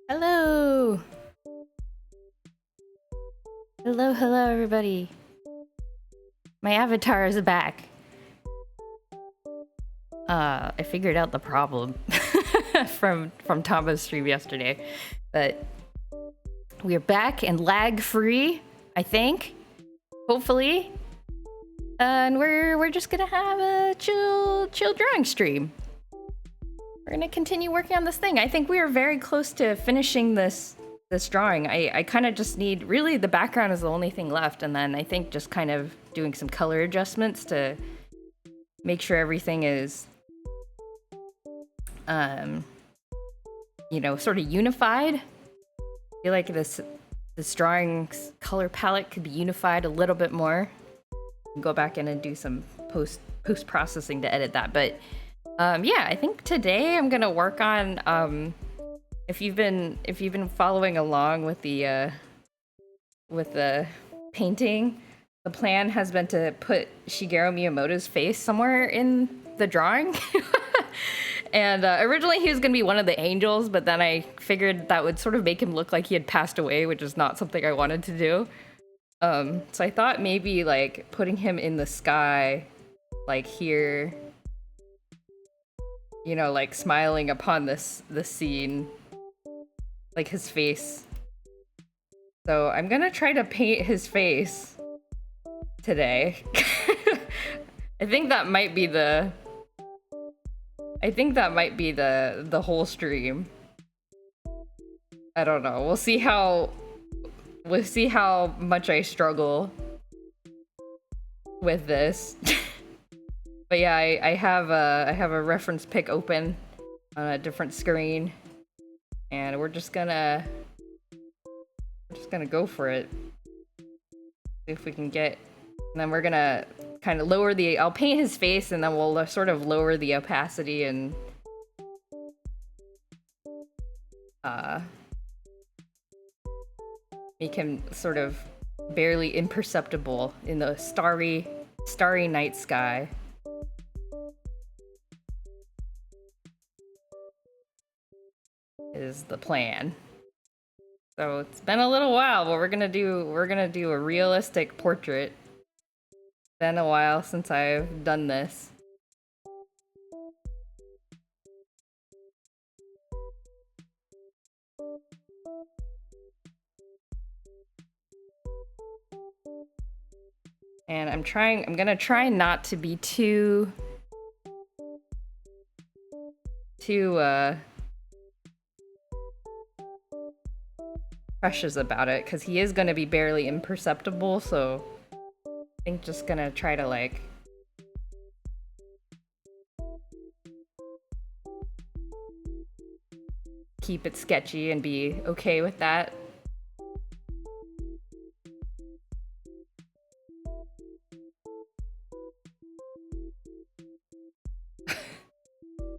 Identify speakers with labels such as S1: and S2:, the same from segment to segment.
S1: Hello! Hello, everybody. My avatar is back. I figured out the problem from Tama's stream yesterday, but we're back and lag-free, I think. Hopefully. And we're just gonna have a chill drawing stream. We're gonna continue working on this thing. I think we are very close to finishing this drawing. I kind of just need, really the background is the only thing left, and then I think just kind of doing some color adjustments to make sure everything is, you know, sort of unified. I feel like this drawing's color palette could be unified a little bit more. Go back in and do some post processing to edit that, but yeah, I think today I'm gonna work on if you've been following along with the painting, the plan has been to put Shigeru Miyamoto's face somewhere in the drawing. And originally he was gonna be one of the angels, but then I figured that would sort of make him look like he had passed away, which is not something I wanted to do. So I thought maybe like putting him in the sky, like here, you know, like smiling upon the scene, like his face. So I'm gonna try to paint his face today. I think that might be the whole stream. I don't know. We'll see how much I struggle with this. But yeah, I have a reference pic open on a different screen, and we're just gonna go for it. See if we can get, and then we're gonna kind of lower the, I'll paint his face, and then we'll sort of lower the opacity and make him sort of barely imperceptible in the starry night sky. Is the plan. So it's been a little while, but we're gonna do a realistic portrait. It's been a while since I've done this. And I'm gonna try not to be too precious about it, because he is gonna be barely imperceptible, so I think just gonna try to like keep it sketchy and be okay with that.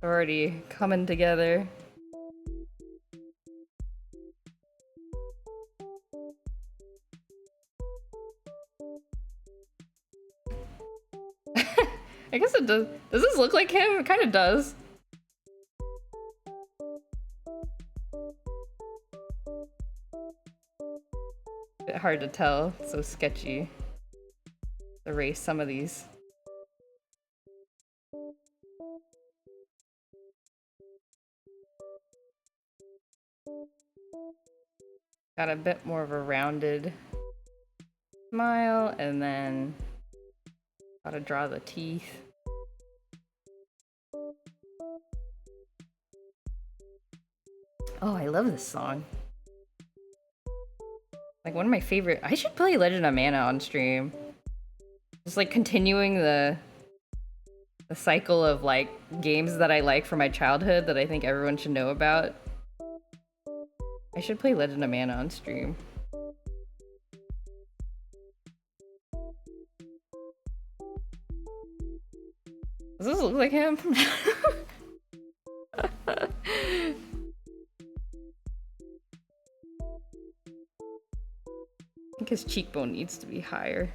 S1: Already coming together. I guess it does. Does this look like him? It kind of does. Bit hard to tell. It's so sketchy. Erase some of these. Got a bit more of a rounded smile, and then gotta draw the teeth. Oh, I love this song. Like one of my favorite. I should play Legend of Mana on stream. Just like continuing the cycle of like games that I like from my childhood that I think everyone should know about. I should play Legend of Mana on stream. Does this look like him? I think his cheekbone needs to be higher.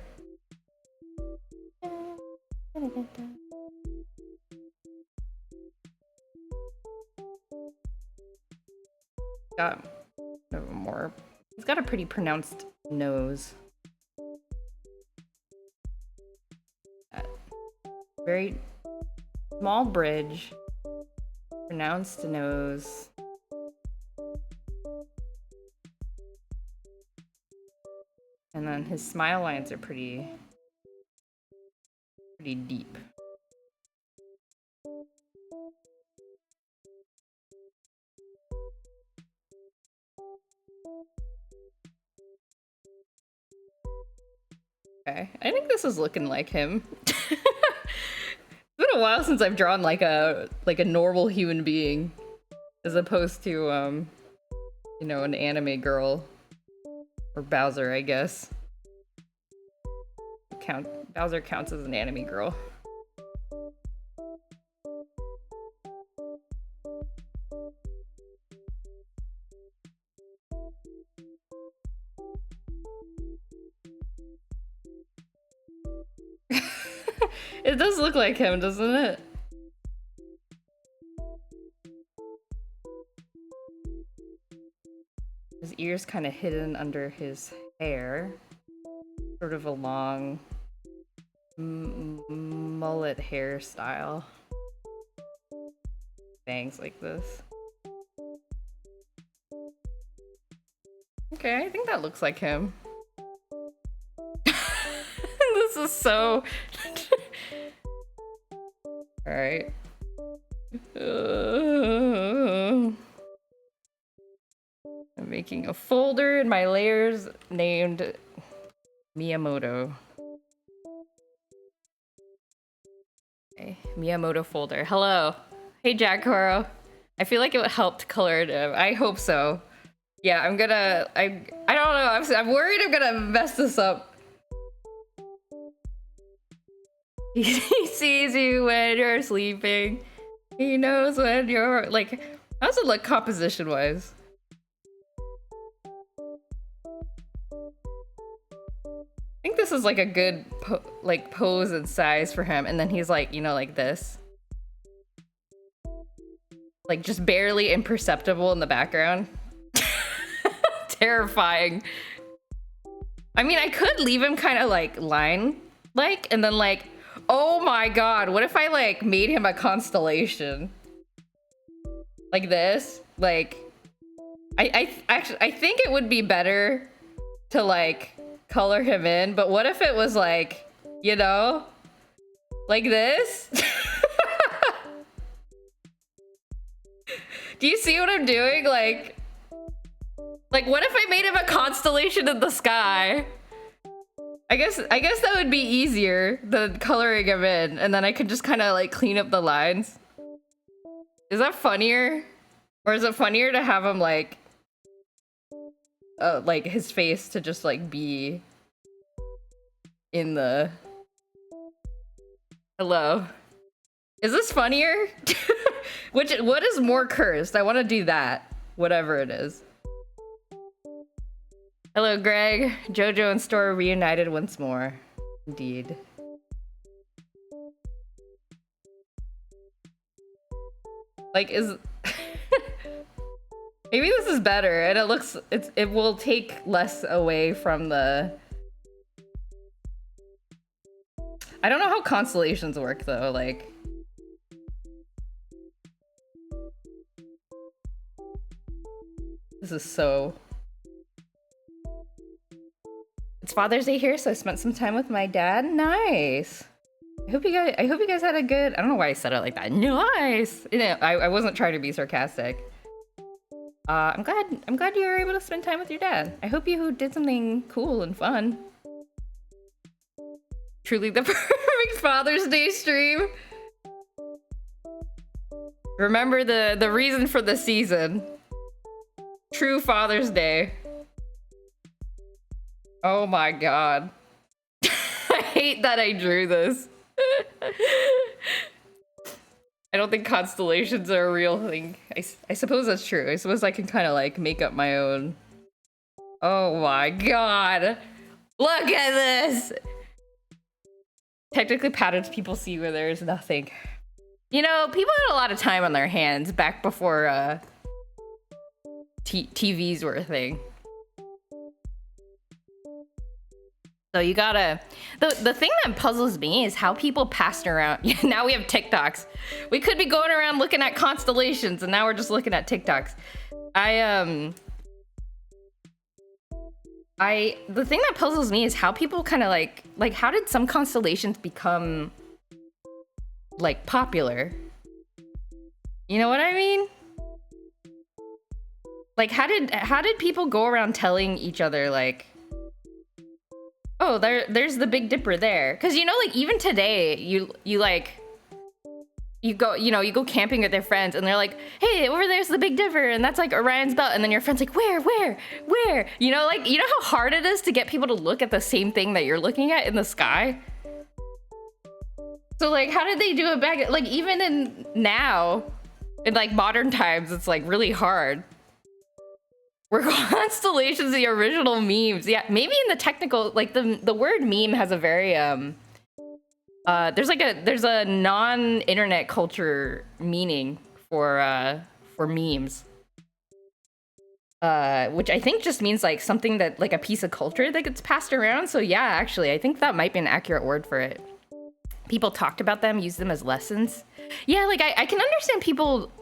S1: Got more. He's got a pretty pronounced nose. Very small bridge, pronounced nose. And then his smile lines are pretty deep. Okay, I think this is looking like him. It's been a while since I've drawn like a normal human being, as opposed to you know, an anime girl. Or Bowser, I guess. Bowser counts as an anime girl. It does look like him, doesn't it? His ears kind of hidden under his hair. Sort of a long mullet hairstyle. Bangs like this. Okay, I think that looks like him. This is so... Alright. I'm making a folder in my layers named Miyamoto. Okay, Miyamoto folder. Hello. Hey, Jack Coro. I feel like it would help to color it. I hope so. Yeah, I don't know. I'm worried I'm gonna mess this up. He sees you when you're sleeping. He knows when you're like. How's it look composition wise? this is like a good pose and size for him. And then he's like, you know, like this. Like just barely imperceptible in the background. Terrifying. I mean, I could leave him kind of like line-like and then like, oh my god, what if I like made him a constellation? Like this? Like, I think it would be better to like color him in, but what if it was like, you know, like this? Do you see what I'm doing? Like what if I made him a constellation in the sky? I guess that would be easier than coloring him in, and then I could just kind of like clean up the lines. Is that funnier? Or is it funnier to have him like his face to just like be in the... Hello. Is this funnier? What is more cursed? I want to do that. Whatever it is. Hello, Greg. Jojo and Store reunited once more. Indeed. Like, is... Maybe this is better, and it will take less away from the... I don't know how constellations work, though, like... This is so... It's Father's Day here, so I spent some time with my dad. Nice. I hope you guys had a good... I don't know why I said it like that. Nice. You know, I wasn't trying to be sarcastic. I'm glad you were able to spend time with your dad. I hope you did something cool and fun. Truly the perfect Father's Day stream. Remember the reason for the season. True Father's Day. Oh my god. I hate that I drew this. I don't think constellations are a real thing. I suppose that's true. I suppose I can kind of like make up my own. Oh my god. Look at this. Technically patterns people see where there's nothing. You know, people had a lot of time on their hands back before TVs were a thing. So you gotta... The thing that puzzles me is how people passed around... Now we have TikToks. We could be going around looking at constellations, and now we're just looking at TikToks. The thing that puzzles me is how people kind of like how did some constellations become like popular? You know what I mean? Like how did people go around telling each other like, oh, there's the Big Dipper there? Because you know, like even today you go camping with their friends and they're like, hey, over there's the Big Dipper and that's like Orion's belt, and then your friend's like, where? You know, like, you know how hard it is to get people to look at the same thing that you're looking at in the sky? So like, how did they do it back? Like even in now, in like modern times, it's like really hard. Were constellations the original memes? Yeah, maybe in the technical, like the word meme has a very there's a non-internet culture meaning for memes, which I think just means like something that like a piece of culture that gets passed around. So yeah, actually, I think that might be an accurate word for it. People talked about them, used them as lessons. Yeah, like I can understand people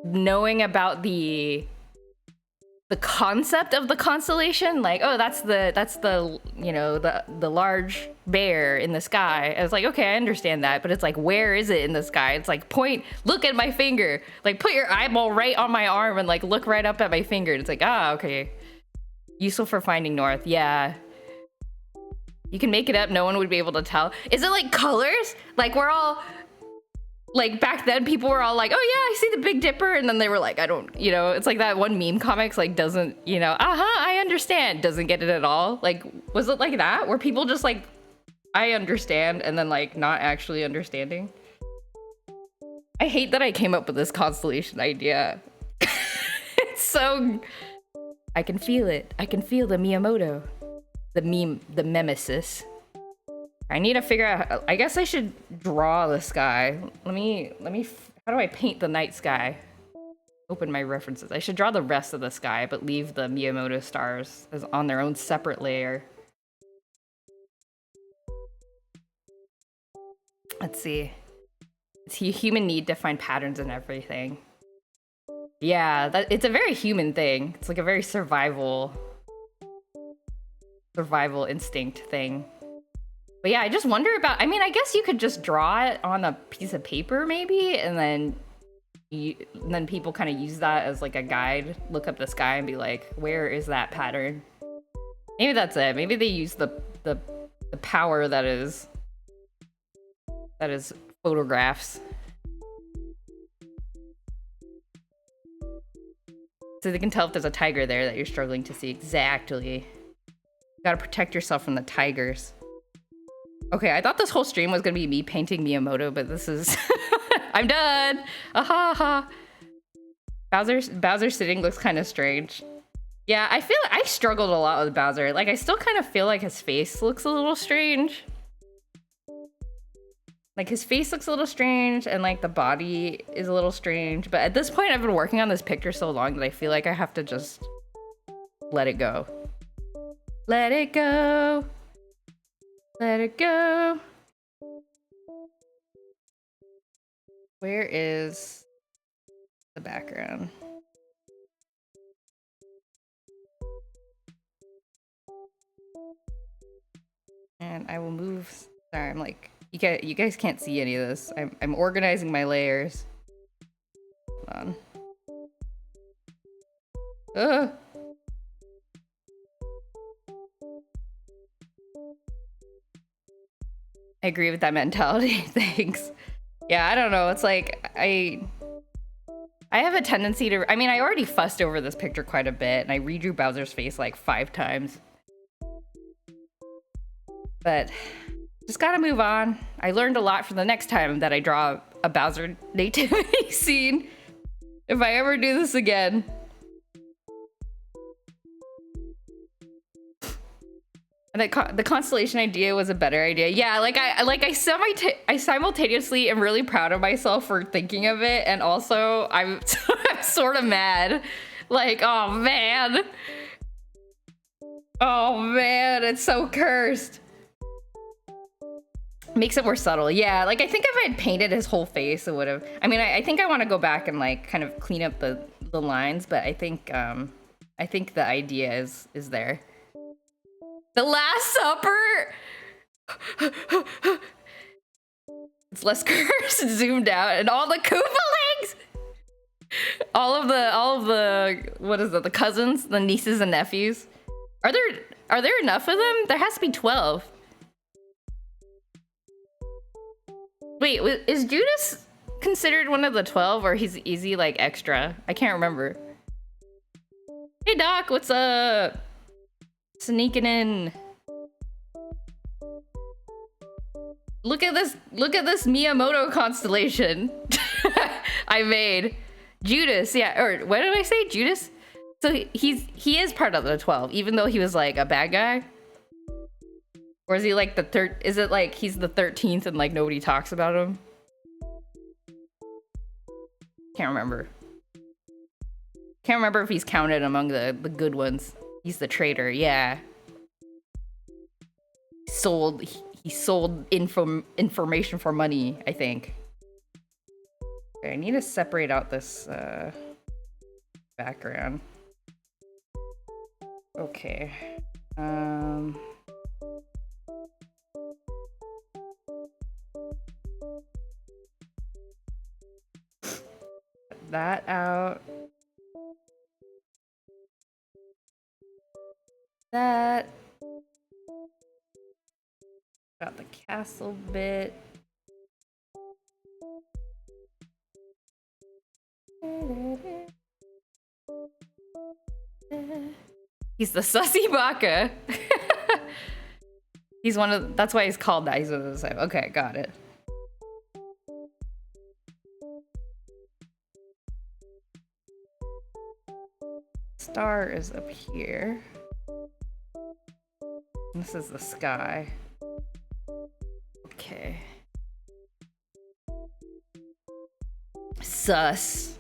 S1: knowing about the concept of the constellation, like, oh, that's the you know, the large bear in the sky. I was like, okay, I understand that, but it's like, where is it in the sky? It's like, look at my finger, like put your eyeball right on my arm and like look right up at my finger. It's like, ah, okay, useful for finding north. Yeah, you can make it up, no one would be able to tell. Is it like colors? Like we're all like, back then people were all like, oh yeah, I see the Big Dipper, and then they were like, I don't, you know, it's like that one meme comics like doesn't, you know, I understand, doesn't get it at all. Like, was it like that where people just like, I understand, and then like not actually understanding? I hate that I came up with this constellation idea. It's so, I can feel it. I can feel the Miyamoto, the mimesis. I need to figure out, I guess I should draw the sky. Let me, how do I paint the night sky? Open my references. I should draw the rest of the sky, but leave the Miyamoto stars as on their own separate layer. Let's see. It's a human need to find patterns in everything. Yeah, it's a very human thing. It's like a very survival instinct thing. But yeah, I just wonder about, I mean, I guess you could just draw it on a piece of paper maybe, and then people kind of use that as like a guide, look up the sky and be like, where is that pattern? Maybe that's it. Maybe they use the power that is photographs. So they can tell if there's a tiger there that you're struggling to see. Exactly. You gotta protect yourself from the tigers. Okay, I thought this whole stream was gonna be me painting Miyamoto, but this is... I'm done! Aha ha! Bowser sitting looks kind of strange. Yeah, I feel like I struggled a lot with Bowser. Like, I still kind of feel like his face looks a little strange. Like, his face looks a little strange, and like the body is a little strange. But at this point, I've been working on this picture so long that I feel like I have to just let it go. Let it go. Let it go. Where is the background? And I will move. Sorry, I'm like, you guys can't see any of this. I'm organizing my layers. Hold on. Ugh. I agree with that mentality. Thanks. Yeah, I don't know. It's like I have a tendency to, I mean, I already fussed over this picture quite a bit, and I redrew Bowser's face like 5 times. But just gotta move on. I learned a lot for the next time that I draw a Bowser nativity scene. If I ever do this again. And the constellation idea was a better idea. Yeah, like I simultaneously am really proud of myself for thinking of it, and also I'm sort of mad. Like, oh man. Oh man, it's so cursed. Makes it more subtle. Yeah, like I think if I had painted his whole face, it would have. I mean, I think I want to go back and like kind of clean up the lines, but I think the idea is there. The Last Supper. It's less cursed, zoomed out, and all the Koopa legs. All of the what is it? The cousins, the nieces and nephews. Are there enough of them? There has to be 12. Wait, is Judas considered one of the 12, or he's easy like extra? I can't remember. Hey Doc, what's up? Sneaking in. Look at this Miyamoto constellation I made. Judas, yeah, or what did I say? Judas? So he is part of the 12, even though he was like a bad guy? Or is he like the third? Is it like he's the 13th and like nobody talks about him? Can't remember. Can't remember if he's counted among the good ones. He's the traitor, yeah. He sold information for money, I think. Okay, I need to separate out this background. Okay. That out. That. Got the castle bit. He's the sussy baka. He's one of, that's why he's called that. He's one of the, okay, got it. Star is up here. This is the sky. Okay. Sus.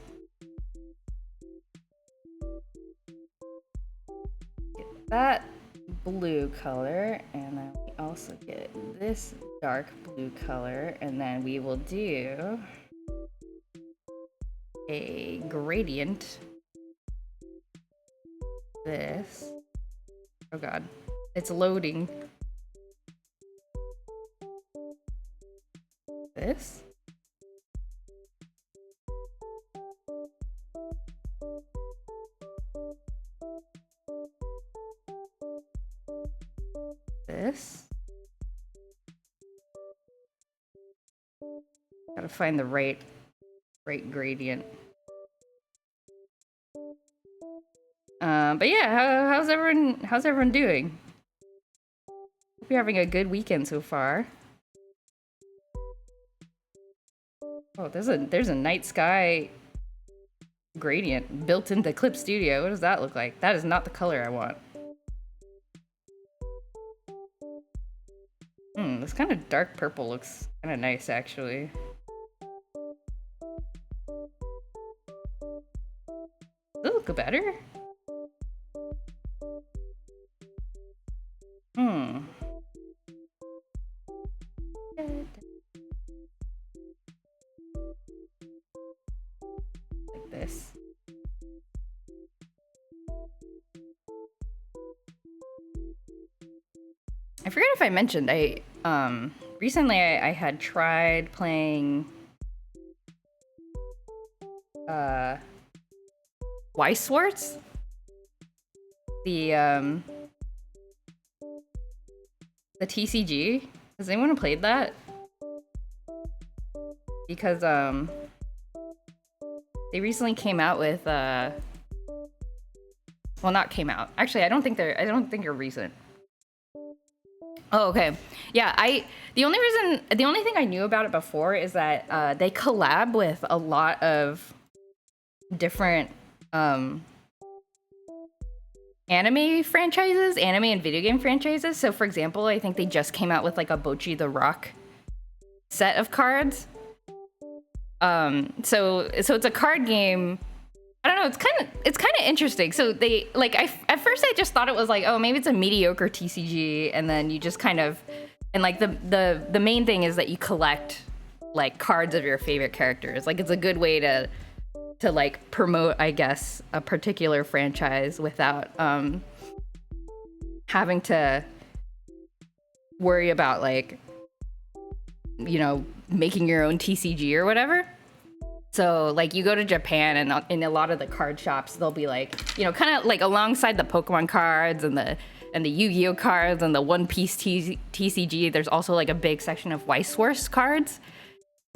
S1: Get that blue color, and then we also get this dark blue color, and then we will do a gradient. This. Oh god. It's loading. This. This. Gotta find the right gradient. But yeah, how's everyone doing? Hope you're having a good weekend so far. Oh, there's a night sky gradient built into Clip Studio. What does that look like? That is not the color I want. This kind of dark purple looks kind of nice, actually. Does it look better? Like this. I forget if I mentioned, recently I had tried playing Weiss, the TCG. Has anyone played that? Because they recently came out with well, not came out. Actually, I don't think they're recent. Oh, okay. Yeah, the only thing I knew about it before is that they collab with a lot of different anime franchises, anime and video game franchises. So for example, I think they just came out with like a Bocchi the Rock set of cards. So it's a card game. I don't know, it's kind of interesting. So they like at first I just thought it was like, oh, maybe it's a mediocre TCG, and then you just kind of, and like the main thing is that you collect like cards of your favorite characters. Like it's a good way to like promote, I guess, a particular franchise without having to worry about like, you know, making your own TCG or whatever. So like you go to Japan and in a lot of the card shops, they'll be like, you know, kind of like alongside the Pokemon cards and the Yu-Gi-Oh cards and the One Piece TCG, there's also like a big section of Weiss cards.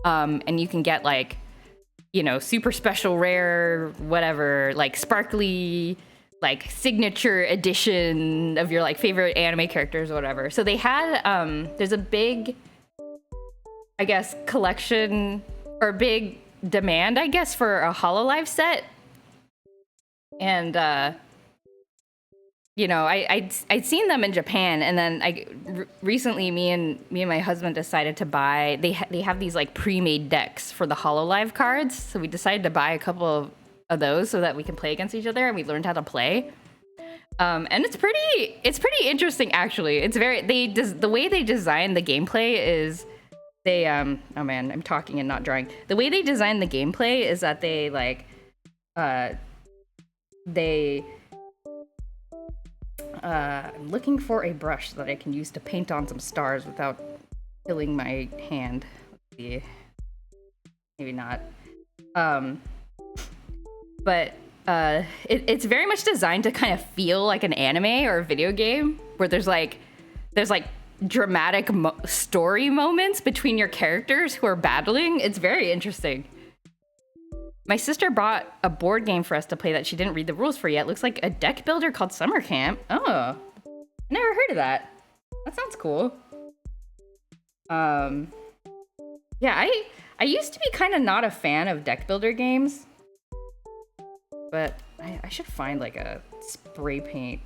S1: And you can get like, you know, super special rare, whatever, like sparkly, like signature edition of your like favorite anime characters or whatever. So they had, there's a big, I guess, collection or big demand, I guess, for a HoloLive set. And, you know, I'd seen them in Japan, and then recently me and my husband decided to buy, they have these like pre-made decks for the HoloLive cards. So we decided to buy a couple of those so that we can play against each other, and we learned how to play. And it's pretty interesting, actually. It's very, the way they design the gameplay is they, oh man, I'm talking and not drawing. The way they design the gameplay is that they like, I'm looking for a brush that I can use to paint on some stars without killing my hand. Let's see. Maybe not. But it's very much designed to kind of feel like an anime or a video game where there's like dramatic story moments between your characters who are battling. It's very interesting. My sister bought a board game for us to play that she didn't read the rules for yet. Looks like a deck builder called Summer Camp. Oh, I never heard of that. That sounds cool. Yeah, I used to be kind of not a fan of deck builder games, but I should find like a spray paint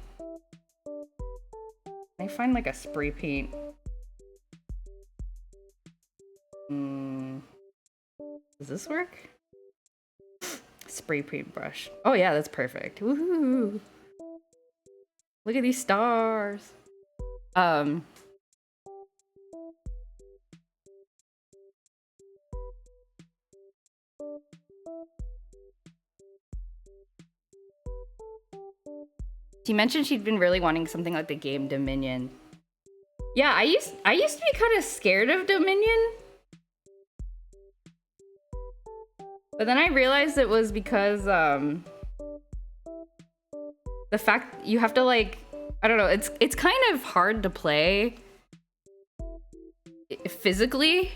S1: I find like a spray paint. Does this work? Spray paint brush. Oh yeah, that's perfect. Woohoo! Look at these stars. She mentioned she'd been really wanting something like the game Dominion. Yeah, I used to be kind of scared of Dominion. But then I realized it was because the fact you have to like, I don't know, it's kind of hard to play physically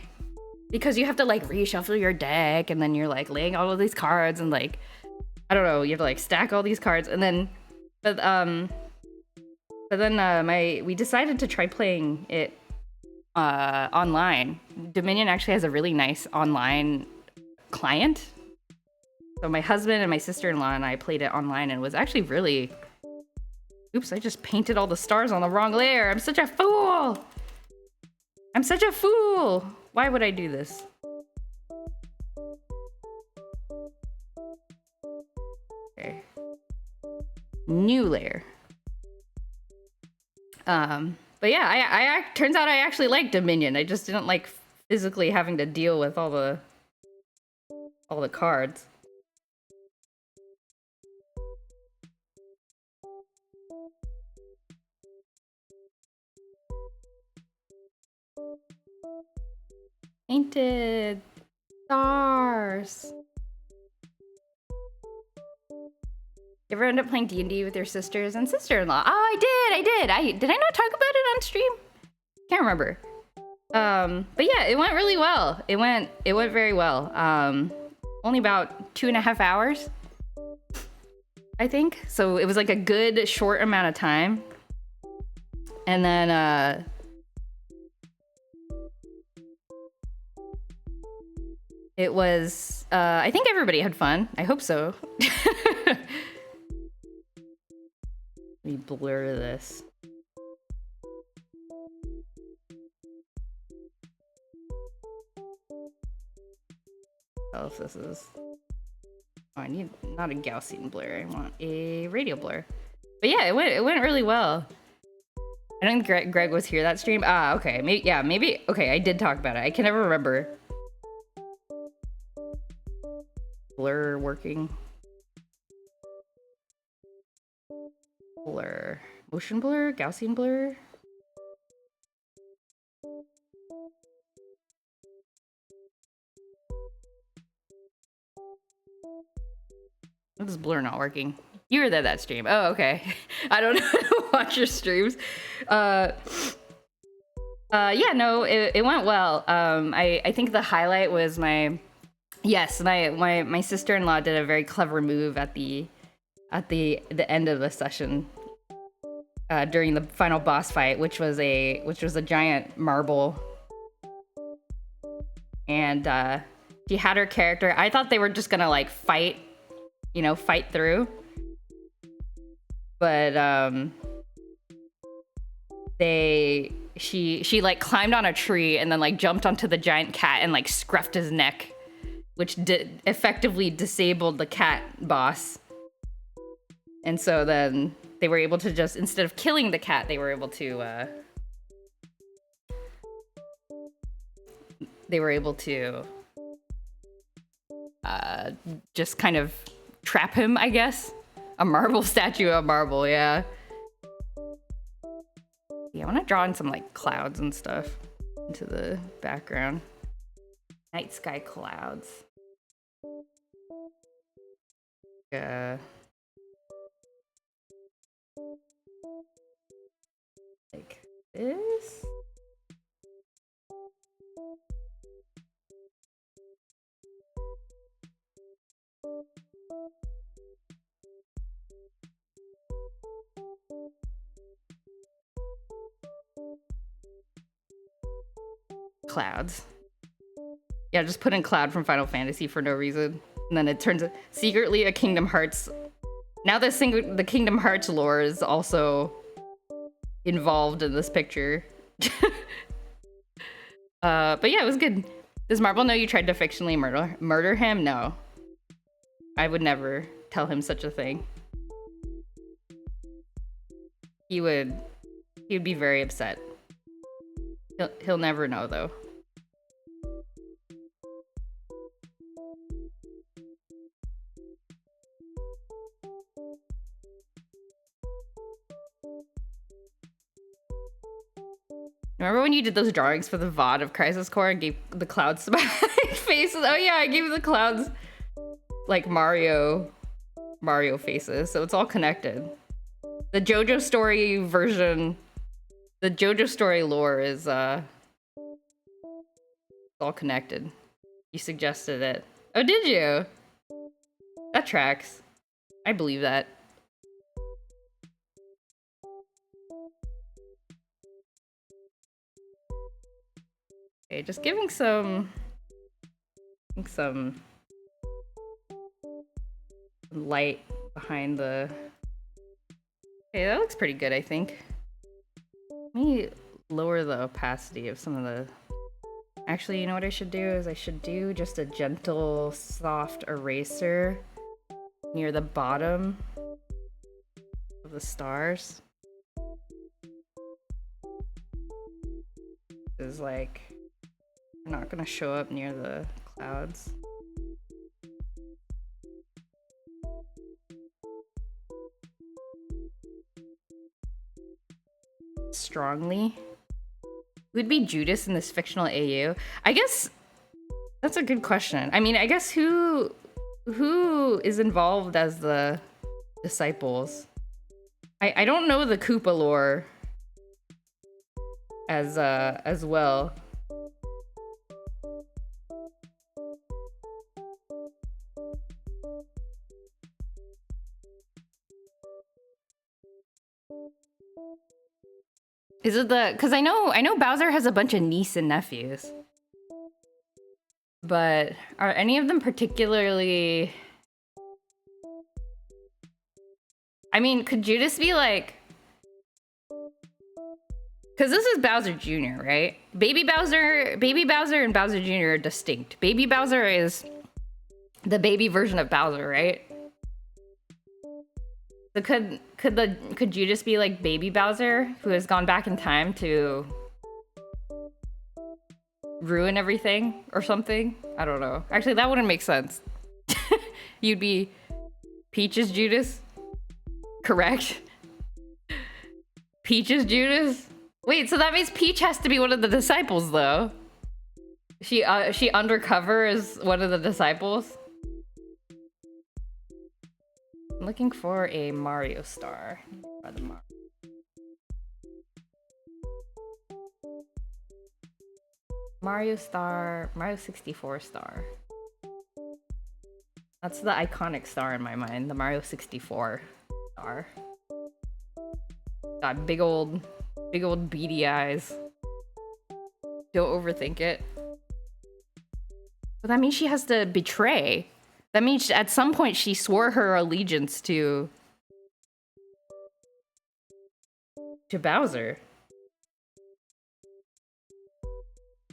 S1: because you have to like reshuffle your deck and then you're like laying all of these cards and like, I don't know, you have to like stack all these cards and then but then we decided to try playing it online. Dominion actually has a really nice online client. So my husband and my sister-in-law and I played it online and it was actually really... Oops, I just painted all the stars on the wrong layer. I'm such a fool! I'm such a fool! Why would I do this? Okay. New layer. But yeah, I turns out I actually like Dominion. I just didn't like physically having to deal with all the cards. Painted stars. You ever end up playing D&D with your sisters and sister-in-law? Oh, I did. Did I not talk about it on stream? Can't remember. But yeah, it went really well. It went very well. Only about 2.5 hours, I think. So it was like a good short amount of time. And then it was I think everybody had fun. I hope so. Let me blur this. What else this is? Oh, I need not a Gaussian blur. I want a radial blur. But yeah, it went really well. I don't think Greg was here that stream. Ah, okay. Maybe. Okay, I did talk about it. I can never remember. Blur working. Blur. Motion blur? Gaussian blur? What is blur not working? You were there that stream. Oh, okay. I don't know how to watch your streams. Yeah, no, it went well. I think the highlight was my sister-in-law did a very clever move at the end of the session during the final boss fight, which was a giant marble, and she had her character. I thought they were just gonna like fight through, but she like climbed on a tree and then like jumped onto the giant cat and like scruffed his neck, which effectively disabled the cat boss. And so then they were able to just, instead of killing the cat, they were able to just kind of trap him, I guess. A marble statue of marble, yeah. Yeah, I want to draw in some like clouds and stuff into the background. Night sky clouds. Like this. Clouds. Yeah, just put in Cloud from Final Fantasy for no reason. And then it turns secretly a Kingdom Hearts. Now the Kingdom Hearts lore is also involved in this picture. But yeah, it was good. Does Marble know you tried to fictionally murder him? No. I would never tell him such a thing. He would be very upset. He'll never know though. Remember when you did those drawings for the VOD of Crisis Core and gave the clouds faces? Oh yeah, I gave the clouds like Mario faces, so it's all connected. The JoJo Story version, the JoJo Story lore is all connected. You suggested it. Oh, did you? That tracks. I believe that. Okay, just giving some light behind the... Okay, that looks pretty good, I think. Let me lower the opacity of some of the... Actually, you know what I should do is I should do just a gentle, soft eraser near the bottom of the stars. Is like, they're not gonna show up near the clouds. Strongly. Who'd be Judas in this fictional AU? I guess that's a good question. I mean, I guess who is involved as the disciples? I don't know the Koopa lore as well. Is it the... Because I know Bowser has a bunch of niece and nephews. But are any of them particularly... I mean, could Judas be like... Because this is Bowser Jr., right? Baby Bowser and Bowser Jr. are distinct. Baby Bowser is the baby version of Bowser, right? So could Judas be like baby Bowser, who has gone back in time to ruin everything or something? I don't know. Actually, that wouldn't make sense. You'd be Peach's Judas, correct? Peach's Judas? Wait, so that means Peach has to be one of the disciples, though. She undercover is one of the disciples. I'm looking for a Mario star. Mario star, Mario 64 star. That's the iconic star in my mind, the Mario 64 star. Got big old beady eyes. Don't overthink it. But that means she has to betray. That means at some point she swore her allegiance to Bowser.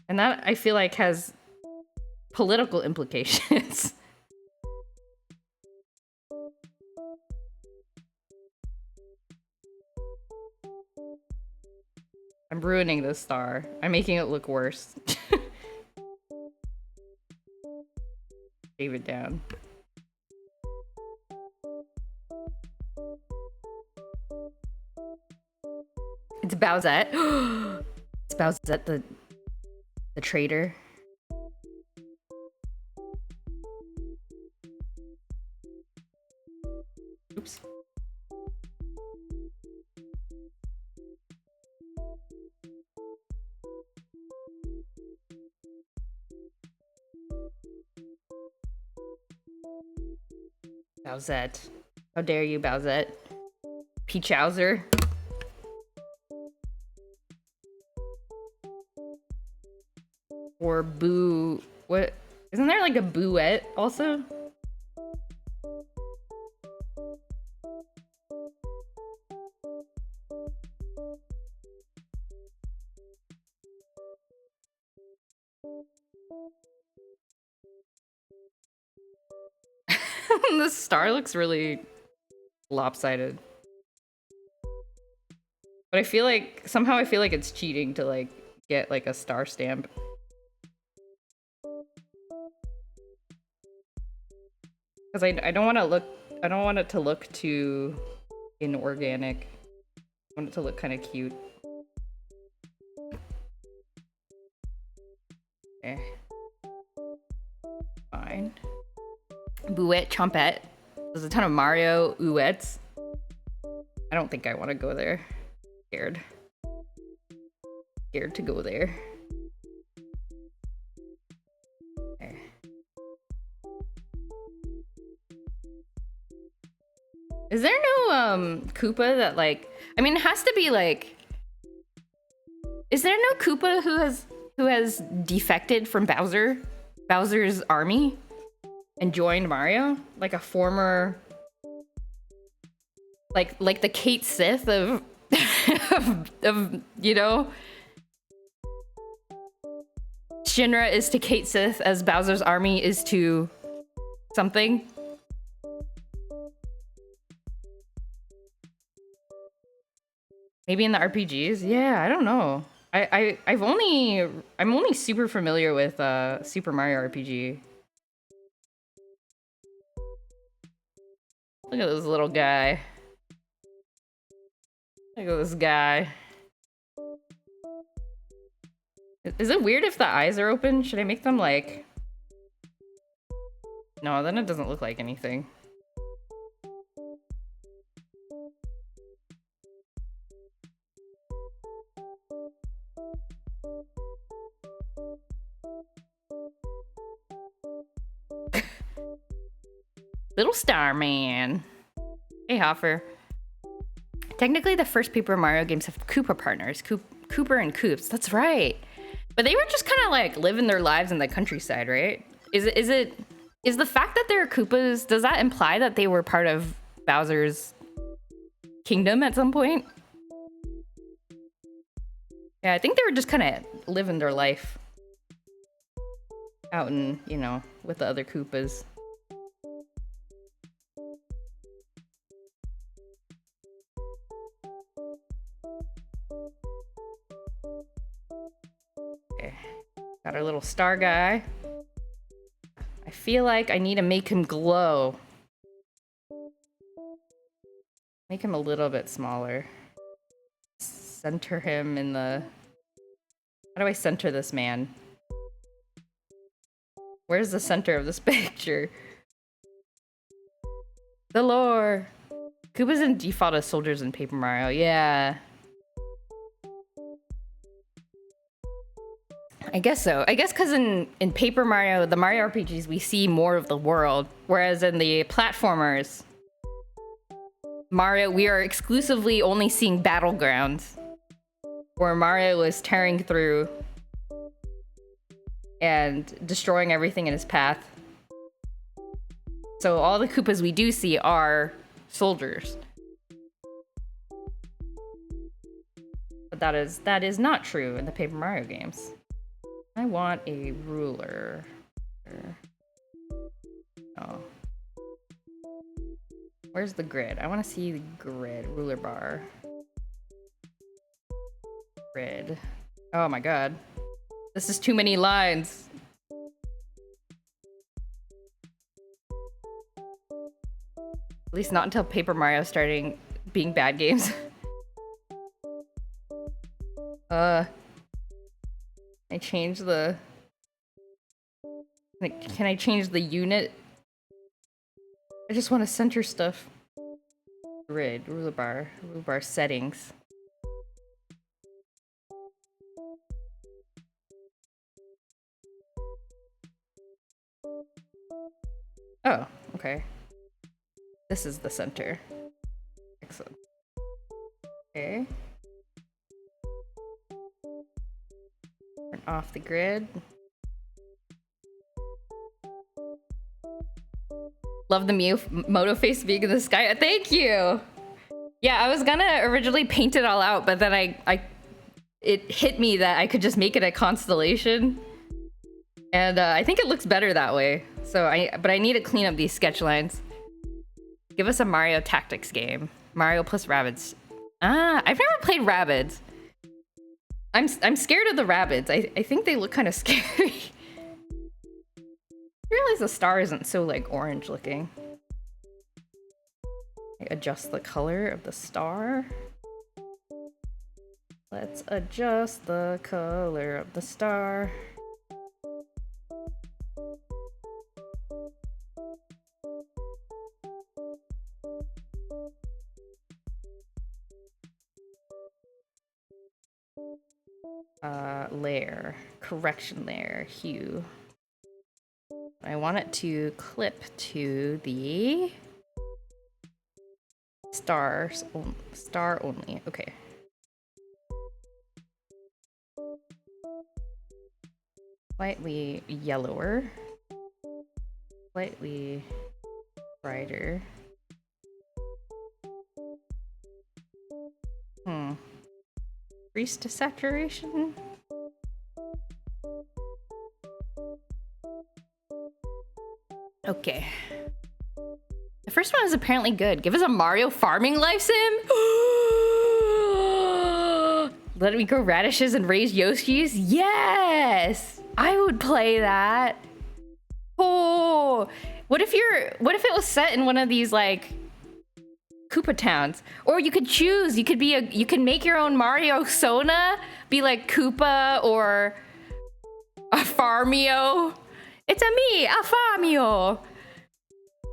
S1: And that, I feel like, has political implications. I'm ruining this star. I'm making it look worse. Shave it down. It's Bowsette. It's Bowsette the traitor. Oops. Bowsette. How dare you, Bowsette? Peachowser. Or Boo... What? Isn't there like a Booette also? The star looks really lopsided. But I feel like, somehow I feel like it's cheating to like get like a star stamp. Because I don't want to look, I don't want it to look too inorganic. I want it to look kind of cute. Okay. Fine. Bouette Chompette. There's a ton of Mario Ouettes. I don't think I want to go there. Scared. Scared to go there. Okay. Is there no Koopa that like, I mean it has to be like, is there no Koopa who has defected from Bowser's army and joined Mario? Like a former, like the Kate Sith of of you know, Shinra is to Kate Sith as Bowser's army is to something. Maybe in the RPGs? Yeah, I don't know. I'm only super familiar with Super Mario RPG. Look at this little guy. Look at this guy. Is it weird if the eyes are open? Should I make them like... No, then it doesn't look like anything. Little Star Man. Hey, Hoffer. Technically, the first Paper Mario games have Koopa partners. Kooper and Koops. That's right. But they were just kind of like living their lives in the countryside, right? Is the fact that they're Koopas, does that imply that they were part of Bowser's kingdom at some point? Yeah, I think they were just kind of living their life out in, you know, with the other Koopas. Okay, got our little star guy. I feel like I need to make him glow. Make him a little bit smaller. Center him in the... How do I center this man? Where's the center of this picture? The lore! Koopas in default as soldiers in Paper Mario, yeah. I guess so. I guess because in Paper Mario, the Mario RPGs, we see more of the world. Whereas in the platformers, Mario, we are exclusively only seeing battlegrounds. Where Mario is tearing through and destroying everything in his path. So all the Koopas we do see are soldiers. But that is not true in the Paper Mario games. I want a ruler. Oh. Where's the grid? I want to see the grid. Ruler bar. Grid. Oh my god. This is too many lines. At least not until Paper Mario starting being bad games. I change the... Can I change the unit? I just want to center stuff. Grid, ruler bar settings. Oh, okay. This is the center. Excellent. Okay. Turn off the grid. Love the Moto face being in the sky. Thank you! Yeah, I was gonna originally paint it all out, but then it hit me that I could just make it a constellation. And I think it looks better that way. But I need to clean up these sketch lines. Give us a Mario Tactics game. Mario plus Rabbids. Ah, I've never played Rabbids. I'm scared of the Rabbids. I think they look kind of scary. I realize the star isn't so like orange looking. I adjust the color of the star. Let's adjust the color of the star. Layer, correction layer, hue. I want it to clip to the star only. Okay. Slightly yellower, slightly brighter. Increase to saturation. Okay. The first one is apparently good. Give us a Mario farming life sim? Let me grow radishes and raise Yoshis? Yes! I would play that. Oh, what if it was set in one of these like Koopa towns? Or you could choose, you can make your own Mario Sona, be like Koopa or a Farmio. It's a me, a Farmio.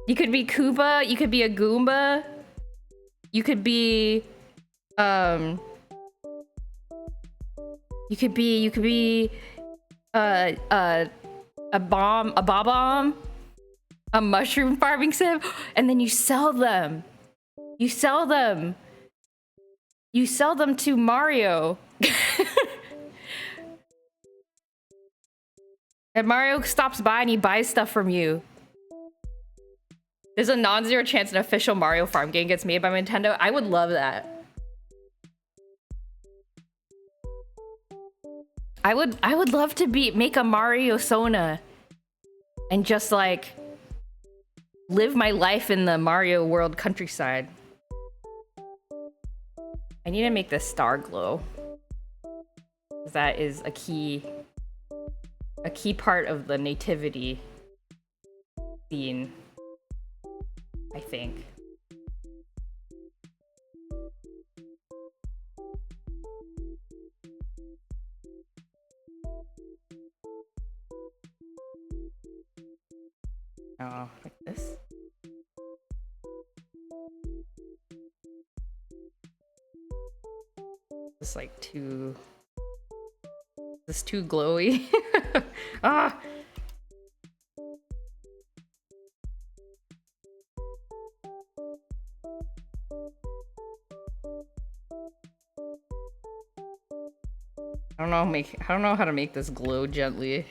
S1: You could be Koopa, you could be a Goomba. You could be a bomb, a mushroom farming sim, and then you sell them. You sell them to Mario. And Mario stops by and he buys stuff from you. There's a non-zero chance an official Mario farm game gets made by Nintendo. I would love that. I would love to make a Mario Sona and just like live my life in the Mario World countryside. I need to make this star glow. That is a key part of the nativity scene, I think. Oh, like this. It's like too... This is too glowy. Ah! I don't know how to make this glow gently.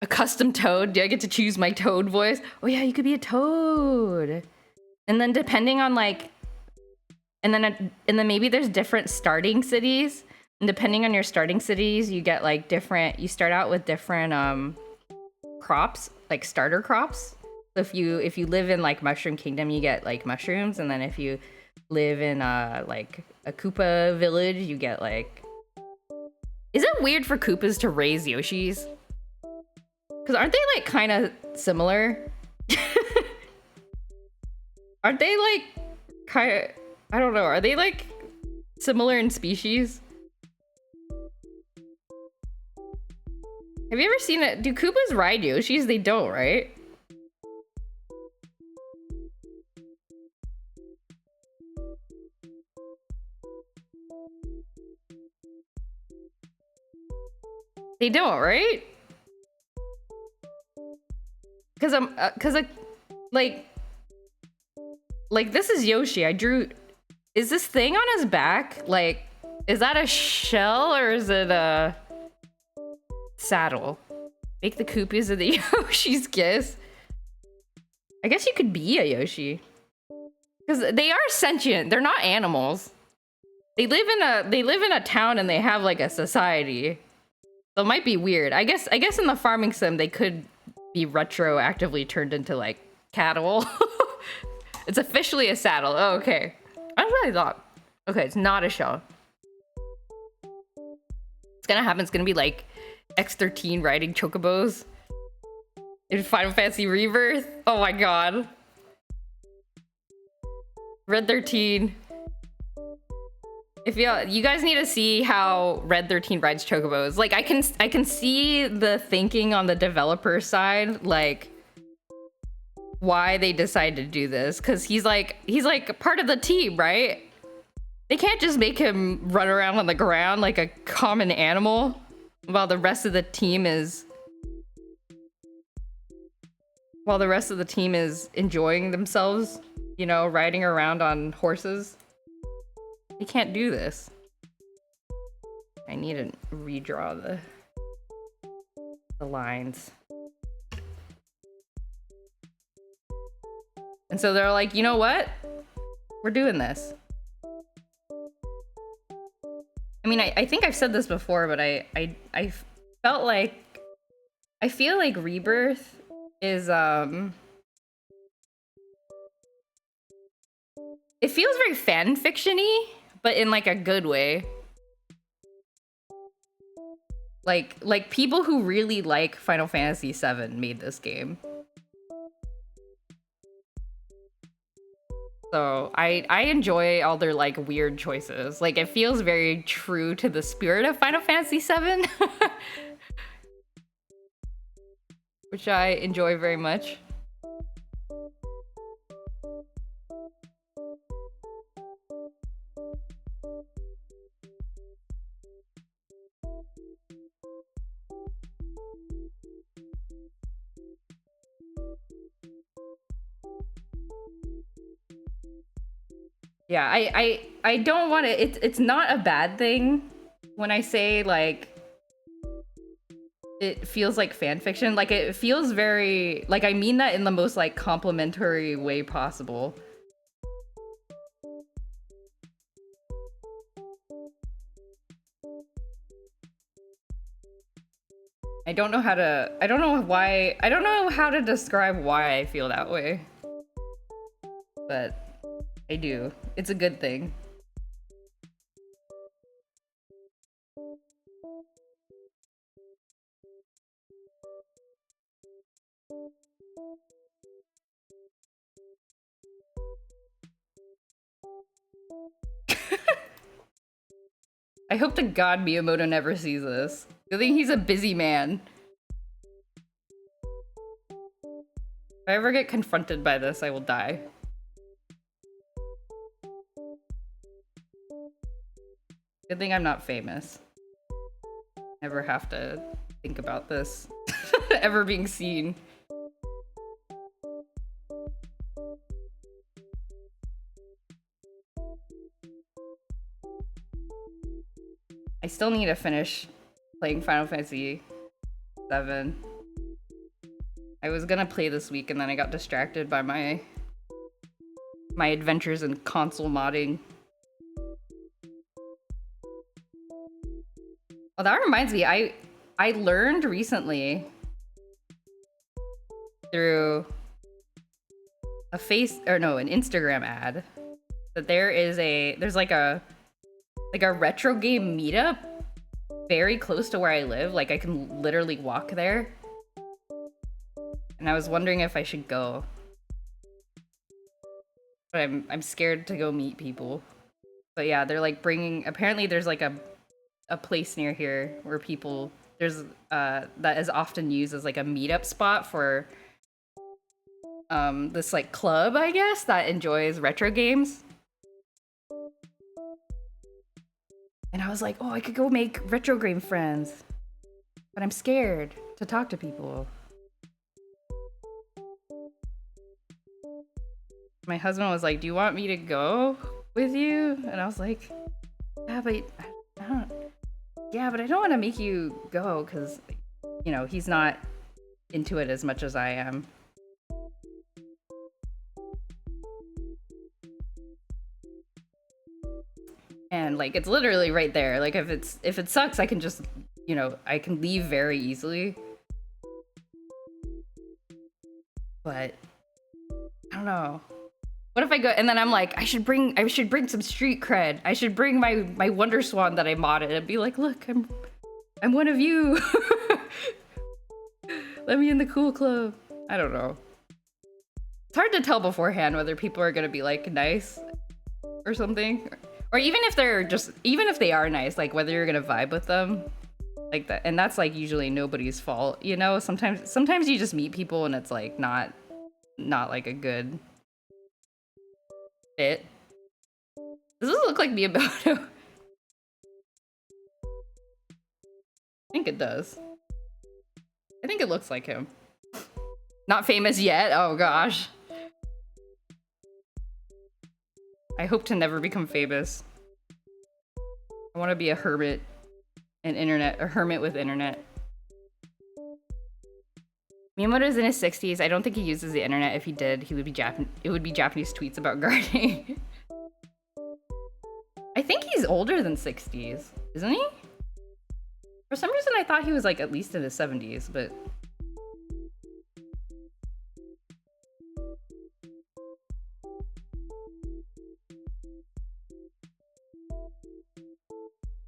S1: A custom toad? Do I get to choose my toad voice? Oh yeah, you could be a toad. And then depending on like, and then maybe there's different starting cities. And depending on your starting cities, you get like different, you start out with different crops, like starter crops. So if you live in like Mushroom Kingdom, you get like mushrooms. And then if you live in like a Koopa village, you get like... Is it weird for Koopas to raise Yoshis? Because aren't they like kind of similar? Aren't they like kind of... I don't know. Are they like similar in species? Have you ever seen it? Do Koopas ride Yoshis? They don't, right? They don't, right? Cause like this is Yoshi. I drew. Is this thing on his back? Like, is that a shell or is it a saddle? Make the Koopas of the Yoshi's kiss. I guess you could be a Yoshi. Because they are sentient. They're not animals. They live in a town and they have like a society. So it might be weird. I guess in the farming sim they could be retroactively turned into like cattle. It's officially a saddle. Oh, okay. That's what I thought. Okay, it's not a show. What's gonna happen? It's gonna be like X13 riding chocobos in Final Fantasy Rebirth. Oh my god. Red 13. If you guys need to see how Red 13 rides chocobos. Like I can see the thinking on the developer side, like why they decided to do this, because he's like part of the team, right? They can't just make him run around on the ground like a common animal while the rest of the team is enjoying themselves, you know, riding around on horses. You can't do this. I need to redraw the lines. And so they're like, you know what? We're doing this. I mean, I think I've said this before, but I felt like, I feel like Rebirth is, it feels very fan fiction-y, but in like a good way. Like people who really like Final Fantasy VII made this game. So I enjoy all their like weird choices. Like it feels very true to the spirit of Final Fantasy VII, which I enjoy very much. Yeah, I don't want to. It's not a bad thing when I say like it feels like fan fiction. Like it feels very like, I mean that in the most like complimentary way possible. I don't know how to describe why I feel that way. But I do. It's a good thing. I hope to God Miyamoto never sees this. I think he's a busy man. If I ever get confronted by this, I will die. Good thing I'm not famous. Never have to think about this ever being seen. I still need to finish playing Final Fantasy VII. I was gonna play this week and then I got distracted by my adventures in console modding. Oh, that reminds me, I learned recently through an Instagram ad that there's like a retro game meetup very close to where I live. Like I can literally walk there. And I was wondering if I should go. But I'm scared to go meet people. But yeah, they're like apparently there's like a place near here where people, that is often used as like a meetup spot for this like club, I guess, that enjoys retro games. And I was like, oh, I could go make retro game friends. But I'm scared to talk to people. My husband was like, do you want me to go with you? And I was like, yeah, but I don't want to make you go because, you know, he's not into it as much as I am. Like, it's literally right there. Like, if it sucks, I can just, you know, I can leave very easily. But I don't know. What if I go and then I'm like, I should bring some street cred. I should bring my Wonder Swan that I modded and be like, look, I'm one of you. Let me in the cool club. I don't know. It's hard to tell beforehand whether people are gonna be like nice or something. Or even if they are nice, like whether you're gonna vibe with them. Like that, and that's like usually nobody's fault, you know? Sometimes you just meet people and it's like not like a good fit. Does this look like Miyamoto? I think it does. I think it looks like him. Not famous yet? Oh gosh. I hope to never become famous. I want to be a hermit and a hermit with internet. Miyamoto's in his 60s. I don't think he uses the internet. If he did, it would be Japanese tweets about gardening. I think he's older than 60s, isn't he? For some reason, I thought he was like at least in his 70s, but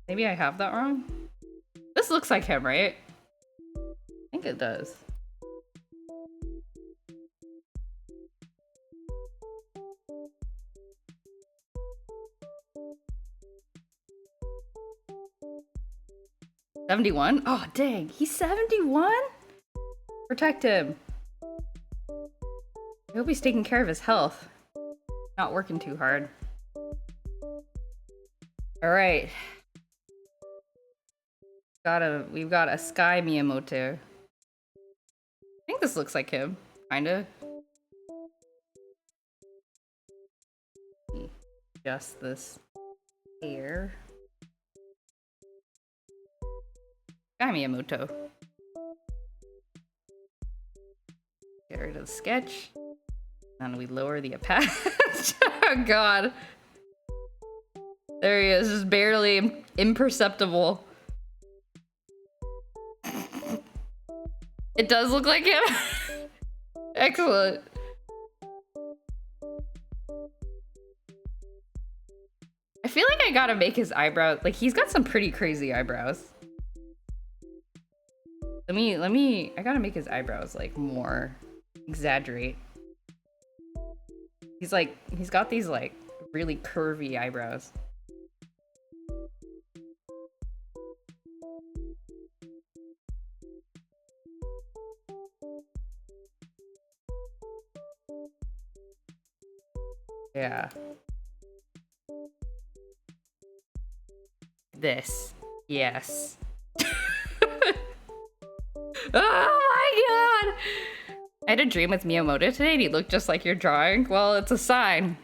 S1: maybe I have that wrong. This looks like him, right? I think it does. $71? Oh, dang. He's 71? Protect him. I hope he's taking care of his health. Not working too hard. All right. We've got a Sky Miyamoto. I think this looks like him, kinda. Adjust this hair. Sky Miyamoto. Get rid of the sketch. Then we lower the opacity. Oh god. There he is, just barely imperceptible. It does look like him. Excellent. I feel like I gotta make his eyebrows, like he's got some pretty crazy eyebrows. I gotta make his eyebrows like more exaggerate. He's got these like really curvy eyebrows. Yeah. This. Yes. Oh my god! I had a dream with Miyamoto today and he looked just like your drawing. Well, it's a sign.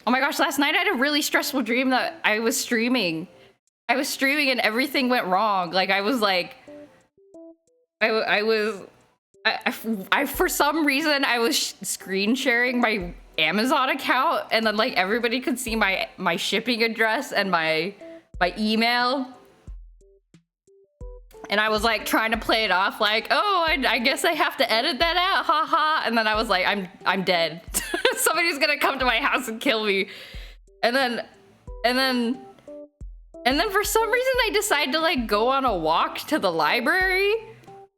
S1: Oh my gosh, last night I had a really stressful dream that I was streaming. I was streaming and everything went wrong. Like I was like... I for some reason I was screen sharing my Amazon account and then like everybody could see my shipping address and my email. And I was like trying to play it off like, oh, I guess I have to edit that out, haha. And then I was like, I'm dead. Somebody's gonna come to my house and kill me. And then for some reason I decided to like go on a walk to the library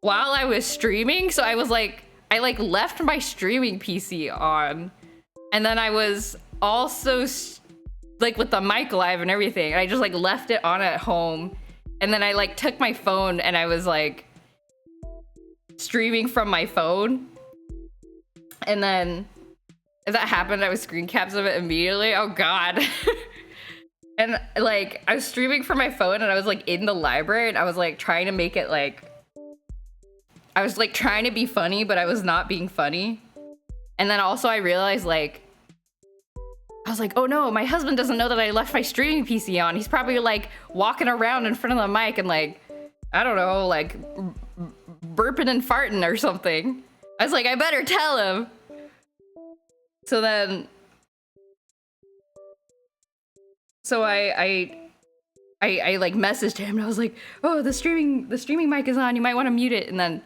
S1: while I was streaming. So I left my streaming PC on. And then I was also like with the mic live and everything. And I just like left it on at home. And then I like took my phone and I was like streaming from my phone. And then as that happened, I was screen caps of it immediately. Oh god. And like I was streaming from my phone and I was like in the library and I was like trying to make it like, I was like trying to be funny, but I was not being funny. And then also I realized like, I was like, oh no, my husband doesn't know that I left my streaming PC on. He's probably like walking around in front of the mic and like, I don't know, like burping and farting or something. I was like, I better tell him. So So I like messaged him and I was like, oh, the streaming mic is on. You might want to mute it. And then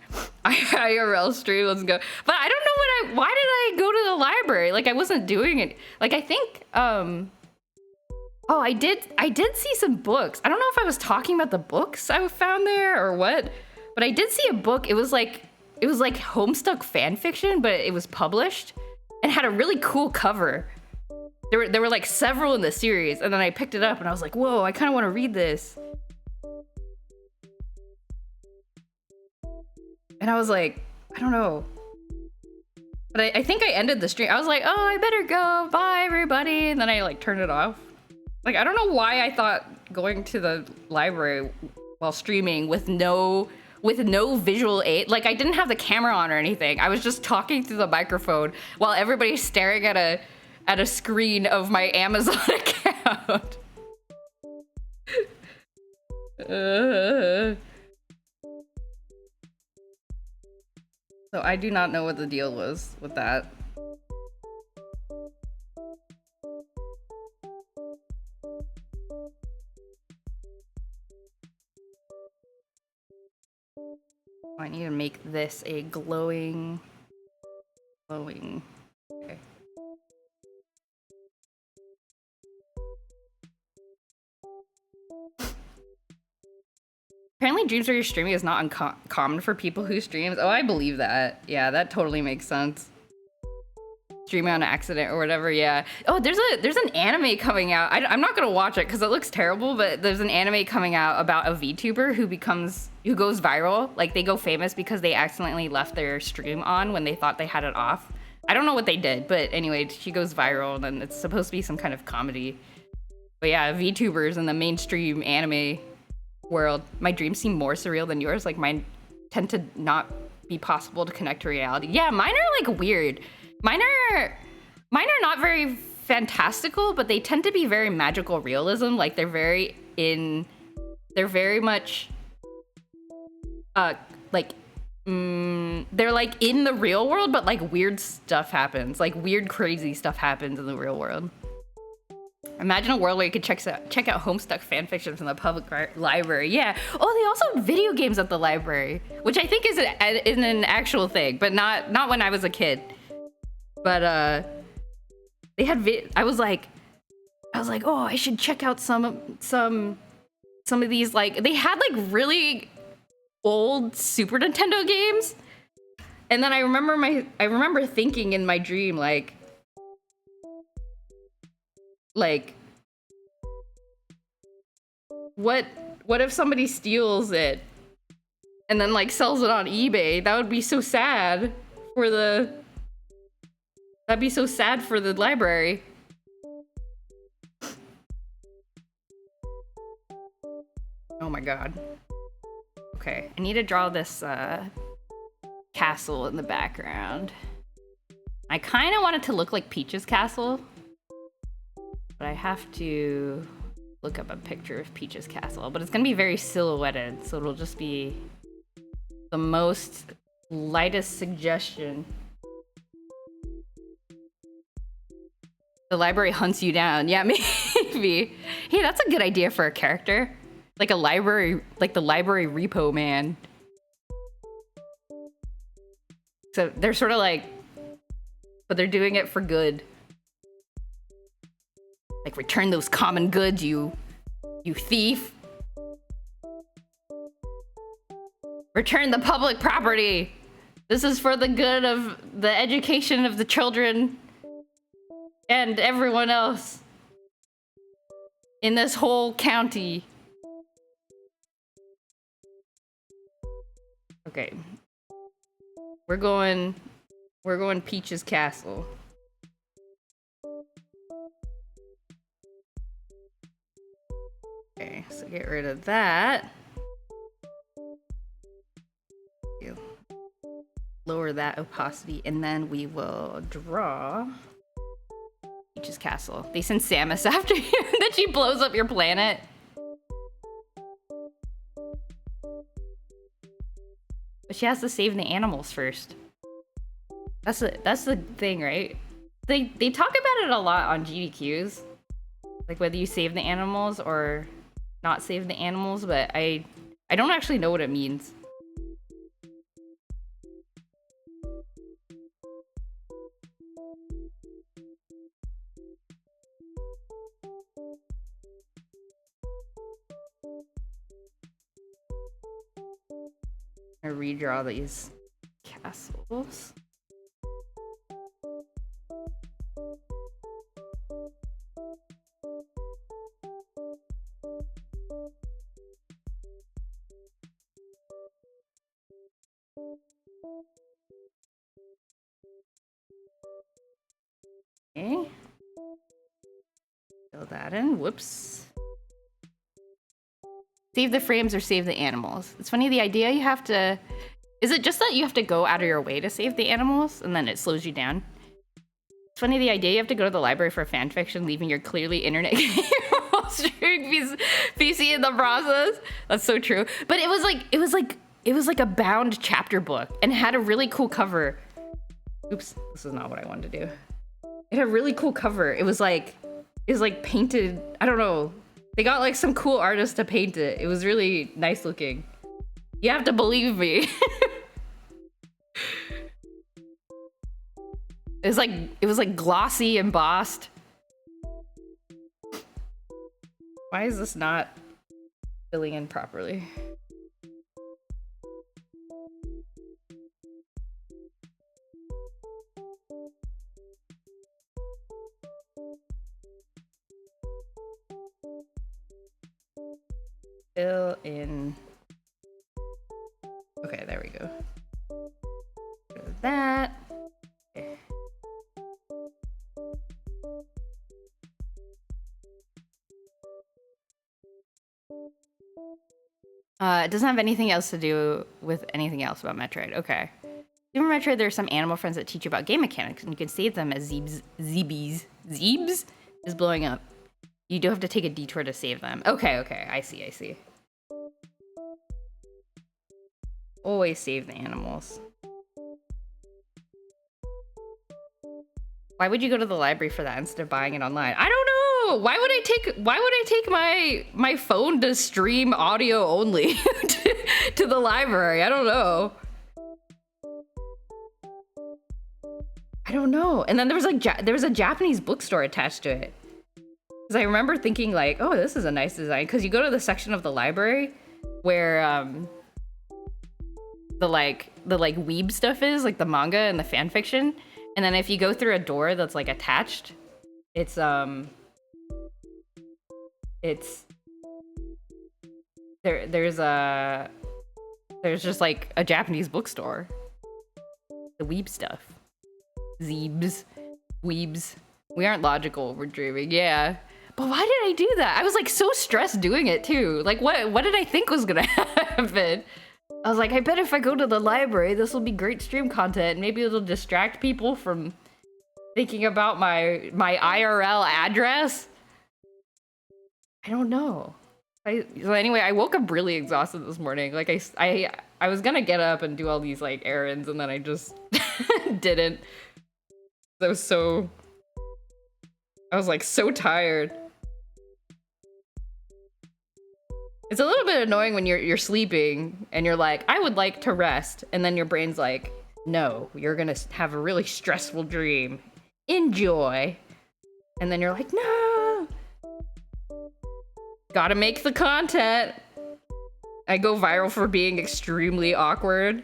S1: I IRL stream. Let's go. But I don't know why did I go to the library? Like I wasn't doing it. Like I think oh, I did see some books. I don't know if I was talking about the books I found there or what, but I did see a book. It was like Homestuck fan fiction, but it was published and had a really cool cover. There were like several in the series, and then I picked it up and I was like, whoa, I kind of want to read this. And I was like, I don't know. But I think I ended the stream. I was like, oh, I better go. Bye, everybody. And then I like turned it off. Like, I don't know why I thought going to the library while streaming with no visual aid. Like, I didn't have the camera on or anything. I was just talking through the microphone while everybody's staring at a screen of my Amazon account. So I do not know what the deal was with that. I need to make this a glowing. Okay. Apparently dreams where you're streaming is not uncommon for people who streams. Oh, I believe that. Yeah, that totally makes sense. Streaming on accident or whatever, yeah. Oh, there's an anime coming out. I'm not gonna watch it because it looks terrible, but there's an anime coming out about a VTuber who goes viral. Like, they go famous because they accidentally left their stream on when they thought they had it off. I don't know what they did, but anyway, she goes viral and then it's supposed to be some kind of comedy. But yeah, VTubers in the mainstream anime world. My dreams seem more surreal than yours. Like, mine tend to not be possible to connect to reality. Yeah, mine are like weird. Mine are not very fantastical, but they tend to be very magical realism. Like, they're very much they're like in the real world, but like weird stuff happens. Like weird, crazy stuff happens in the real world. Imagine a world where you could check out Homestuck fanfiction from the public library. Yeah. Oh, they also have video games at the library, which I think is an actual thing, but not when I was a kid. But they had I was like, oh, I should check out some of these. Like, they had like really old Super Nintendo games, and then I remember thinking in my dream like what if somebody steals it and then like sells it on eBay? That would be so sad for the library. Oh my god. Okay, I need to draw this castle in the background. I kind of want it to look like Peach's castle, but I have to look up a picture of Peach's castle. But it's gonna be very silhouetted, so it'll just be the most lightest suggestion. The library hunts you down. Yeah, maybe. Hey, that's a good idea for a character. Like a library, like the library repo man. So they're sort of like, but they're doing it for good. Like, return those common goods, you thief. Return the public property. This is for the good of the education of the children and everyone else in this whole county. Okay. We're going Peach's castle. Okay, so get rid of that. Lower that opacity, and then we will draw Peach's castle. They send Samus after you, that she blows up your planet. But she has to save the animals first. That's the thing, right? They talk about it a lot on GDQs. Like whether you save the animals or not save the animals, but I don't actually know what it means. I redraw these castles. Okay. Fill that in. Whoops. Save the frames or save the animals. It's funny, the idea you have to... Is it just that you have to go out of your way to save the animals and then it slows you down? It's funny, the idea you have to go to the library for fan fiction, leaving your clearly internet streaming PC in the process. That's so true. But it was like a bound chapter book and it had a really cool cover. Oops, this is not what I wanted to do. It had a really cool cover. It was like painted, I don't know. They got like some cool artist to paint it. It was really nice looking. You have to believe me. It was like glossy embossed. Why is this not filling in properly? Fill in. Okay, there we go. Do that. Okay. It doesn't have anything else to do with anything else about Metroid. Okay. Super Metroid, there are some animal friends that teach you about game mechanics, and you can save them as Zeebies. Zeebs is blowing up. You do have to take a detour to save them. Okay, okay, I see. Always save the animals. Why would you go to the library for that instead of buying it online? I don't know. Why would I take my phone to stream audio only to the library? I don't know. I don't know. And then there was like there was a Japanese bookstore attached to it. Because I remember thinking like, oh, this is a nice design. Because you go to the section of the library where the weeb stuff is, like the manga and the fan fiction. And then if you go through a door that's like attached, it's there's just like a Japanese bookstore. The weeb stuff. Zeebs. Weebs. We aren't logical, we're dreaming, yeah. But why did I do that? I was like so stressed doing it too. Like what did I think was gonna happen? I was like, I bet if I go to the library, this will be great stream content. Maybe it'll distract people from thinking about my IRL address. I don't know. So anyway, I woke up really exhausted this morning. Like I was gonna get up and do all these like errands, and then I just didn't. I was like so tired. It's a little bit annoying when you're sleeping and you're like, I would like to rest, and then your brain's like, no, you're gonna have a really stressful dream. Enjoy. And then you're like, no. Gotta make the content. I go viral for being extremely awkward.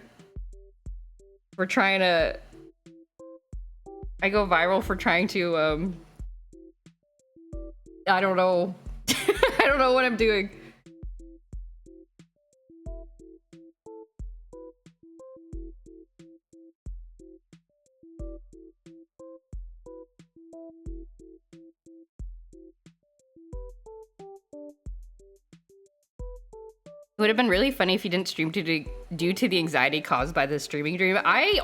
S1: I go viral for trying to, I don't know. I don't know what I'm doing. It would have been really funny if you didn't stream due to the anxiety caused by the streaming dream. I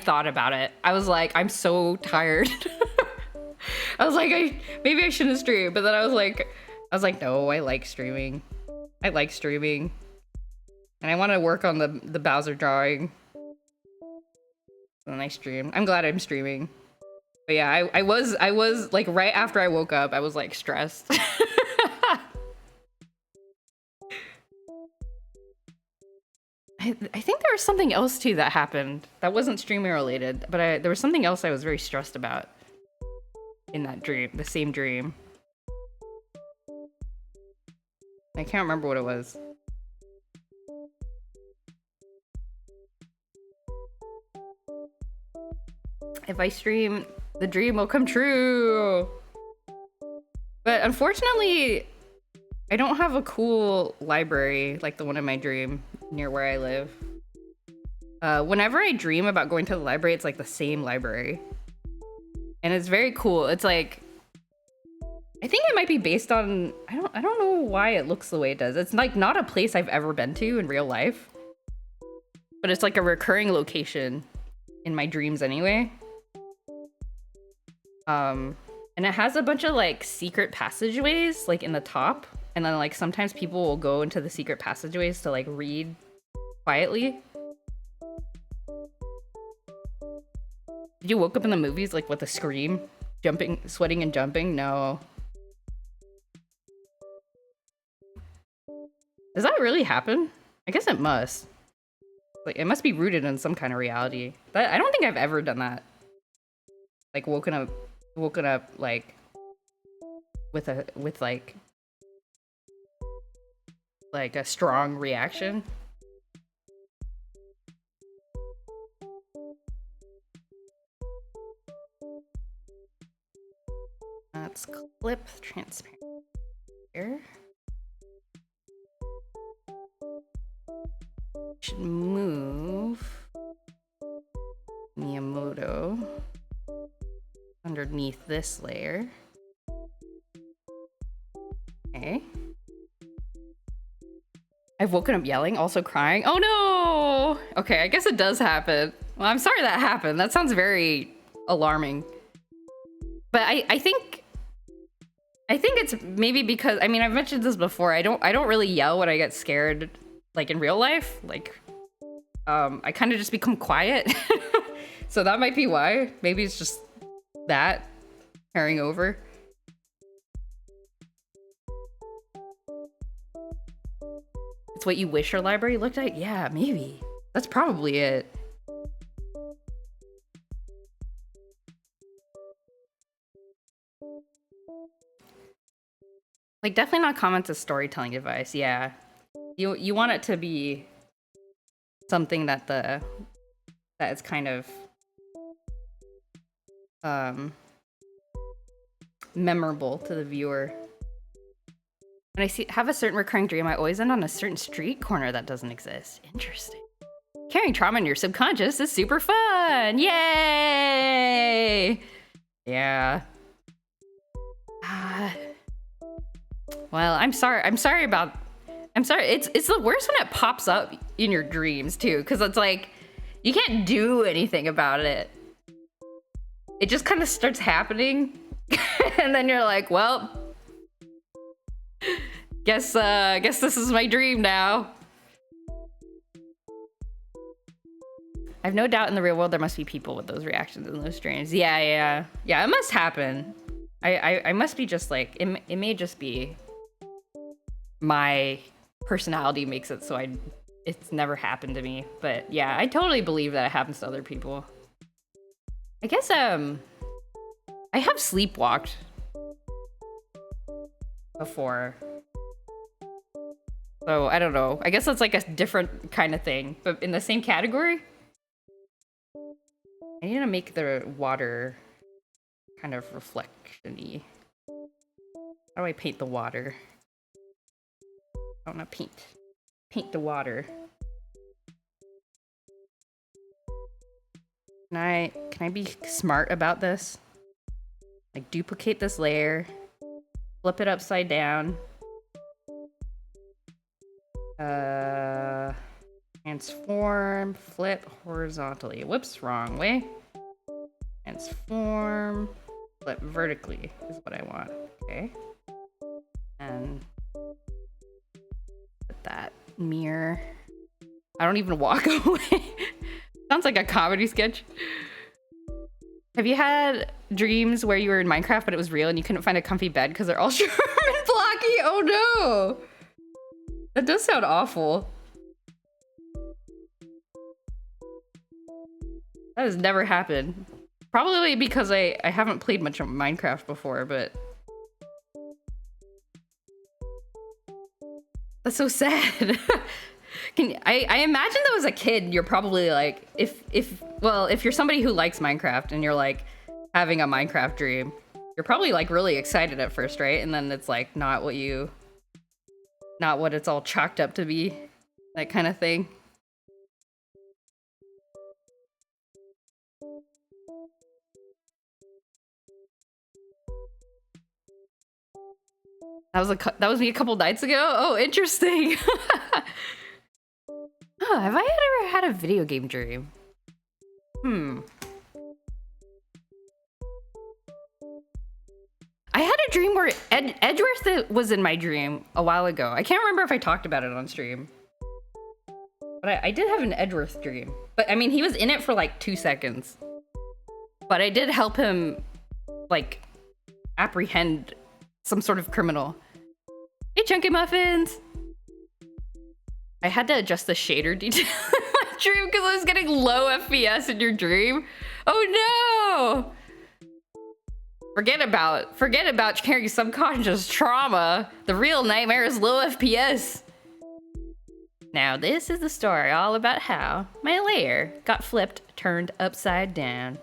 S1: thought about it. I was like, I'm so tired. I was like, maybe I shouldn't stream, but then I was like, no, I like streaming. I like streaming. And I want to work on the Bowser drawing. And then I stream. I'm glad I'm streaming. But yeah, I was like right after I woke up, I was like stressed. I think there was something else too that happened that wasn't streaming related, but there was something else I was very stressed about in that dream, the same dream. I can't remember what it was. If I stream, the dream will come true. But unfortunately, I don't have a cool library like the one in my dream near where I live. Whenever I dream about going to the library, it's like the same library. And it's very cool. It's like, I think it might be based on, I don't know why it looks the way it does. It's like not a place I've ever been to in real life, but it's like a recurring location in my dreams anyway. And it has a bunch of like secret passageways like in the top. And then like sometimes people will go into the secret passageways to like read quietly. Did you woke up in the movies like with a scream? Jumping, sweating and jumping? No. Does that really happen? I guess it must. Like it must be rooted in some kind of reality. But I don't think I've ever done that. Like woken up like with like a strong reaction. Let's clip transparent here. Should move Miyamoto underneath this layer. Okay. I've woken up yelling, also crying. Oh no! Okay, I guess it does happen. Well, I'm sorry that happened. That sounds very alarming. But I think it's maybe because, I mean, I've mentioned this before. I don't really yell when I get scared, like in real life. Like, I kind of just become quiet. So that might be why. Maybe it's just that carrying over. It's what you wish your library looked like? Yeah, maybe. That's probably it. Like, definitely not comments as storytelling advice. Yeah, you want it to be something that is kind of memorable to the viewer. When I have a certain recurring dream, I always end on a certain street corner that doesn't exist. Interesting. Carrying trauma in your subconscious is super fun. Yay! Yeah. Well, I'm sorry. It's the worst when it pops up in your dreams too, because it's like you can't do anything about it. It just kind of starts happening, and then you're like, well, guess this is my dream now. I've no doubt in the real world there must be people with those reactions in those dreams. Yeah, it must happen. I must be just like, it may just be my personality makes it so it's never happened to me. But yeah, I totally believe that it happens to other people. I guess I have sleepwalked before. So I don't know. I guess that's like a different kind of thing, but in the same category. I need to make the water kind of reflection-y. How do I paint the water? I don't know, paint the water. Can I be smart about this? Like duplicate this layer, flip it upside down. Transform, flip horizontally. Whoops, wrong way. Transform, flip vertically is what I want. Okay. And put that mirror. I don't even walk away. Sounds like a comedy sketch. Have you had dreams where you were in Minecraft but it was real and you couldn't find a comfy bed because they're all sharp and blocky? Oh no! That does sound awful. That has never happened. Probably because I haven't played much of Minecraft before, but... That's so sad. I imagine that as a kid, you're probably like, if you're somebody who likes Minecraft and you're like having a Minecraft dream, you're probably like really excited at first, right? And then it's like not what it's all chalked up to be, that kind of thing. That was me a couple nights ago. Oh, interesting. Oh, have I ever had a video game dream? I had a dream where Edgeworth was in my dream a while ago. I can't remember if I talked about it on stream. But I did have an Edgeworth dream. But I mean, he was in it for like 2 seconds. But I did help him, like, apprehend some sort of criminal. Hey, Chunky Muffins! I had to adjust the shader detail in my dream because I was getting low FPS in your dream. Oh no! Forget about carrying subconscious trauma. The real nightmare is low FPS. Now this is the story all about how my lair got turned upside down.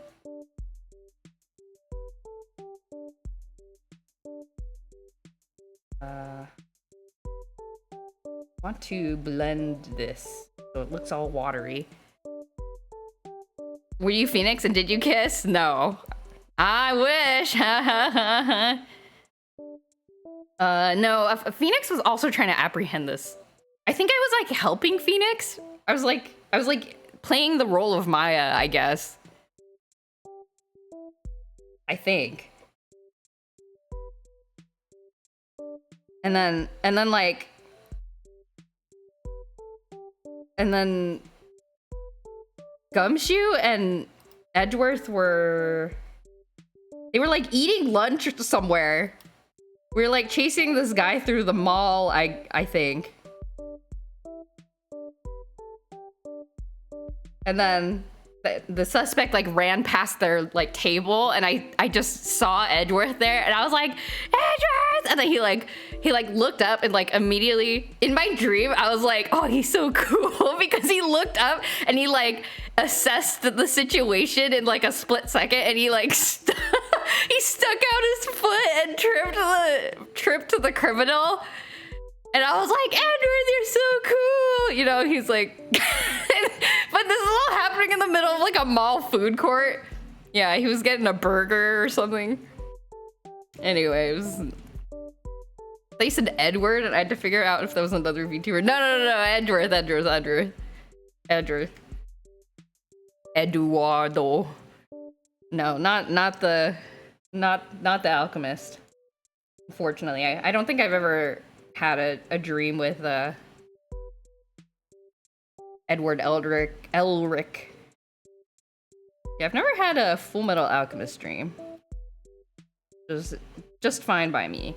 S1: Want to blend this so it looks all watery. Were you Phoenix and did you kiss? No. I wish. No, Phoenix was also trying to apprehend this. I think I was like helping Phoenix. I was like playing the role of Maya, I guess. I think. And then Gumshoe and Edgeworth were like eating lunch somewhere. We were like chasing this guy through the mall, I think. And then the suspect like ran past their like table and I just saw Edgeworth there and I was like, Edgeworth! And then he looked up and like immediately in my dream I was like, oh, he's so cool because he looked up and he like assessed the situation in like a split second and he like he stuck out his foot and tripped the criminal. And I was like, Edward, you're so cool. You know, he's like, but this is all happening in the middle of like a mall food court. Yeah, he was getting a burger or something. Anyway, it was, they said Edward and I had to figure out if that was another VTuber. No, Edward. Eduardo. No, not the alchemist. Unfortunately, I don't think I've ever had a dream with Edward Elric. Yeah, I've never had a Full Metal Alchemist dream. Just fine by me,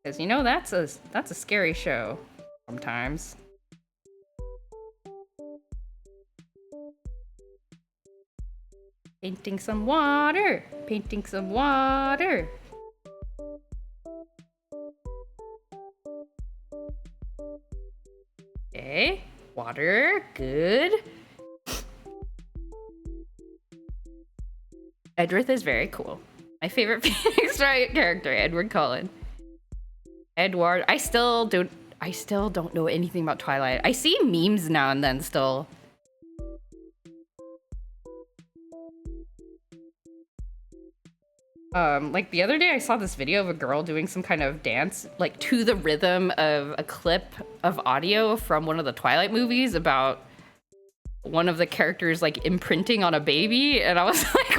S1: because you know that's a scary show sometimes. Painting some water. Okay, water, good. Edward is very cool. My favorite Phoenix Wright character, Edward Cullen. Edward, I still don't know anything about Twilight. I see memes now and then still. Like the other day I saw this video of a girl doing some kind of dance, like to the rhythm of a clip of audio from one of the Twilight movies about one of the characters like imprinting on a baby, and I was like,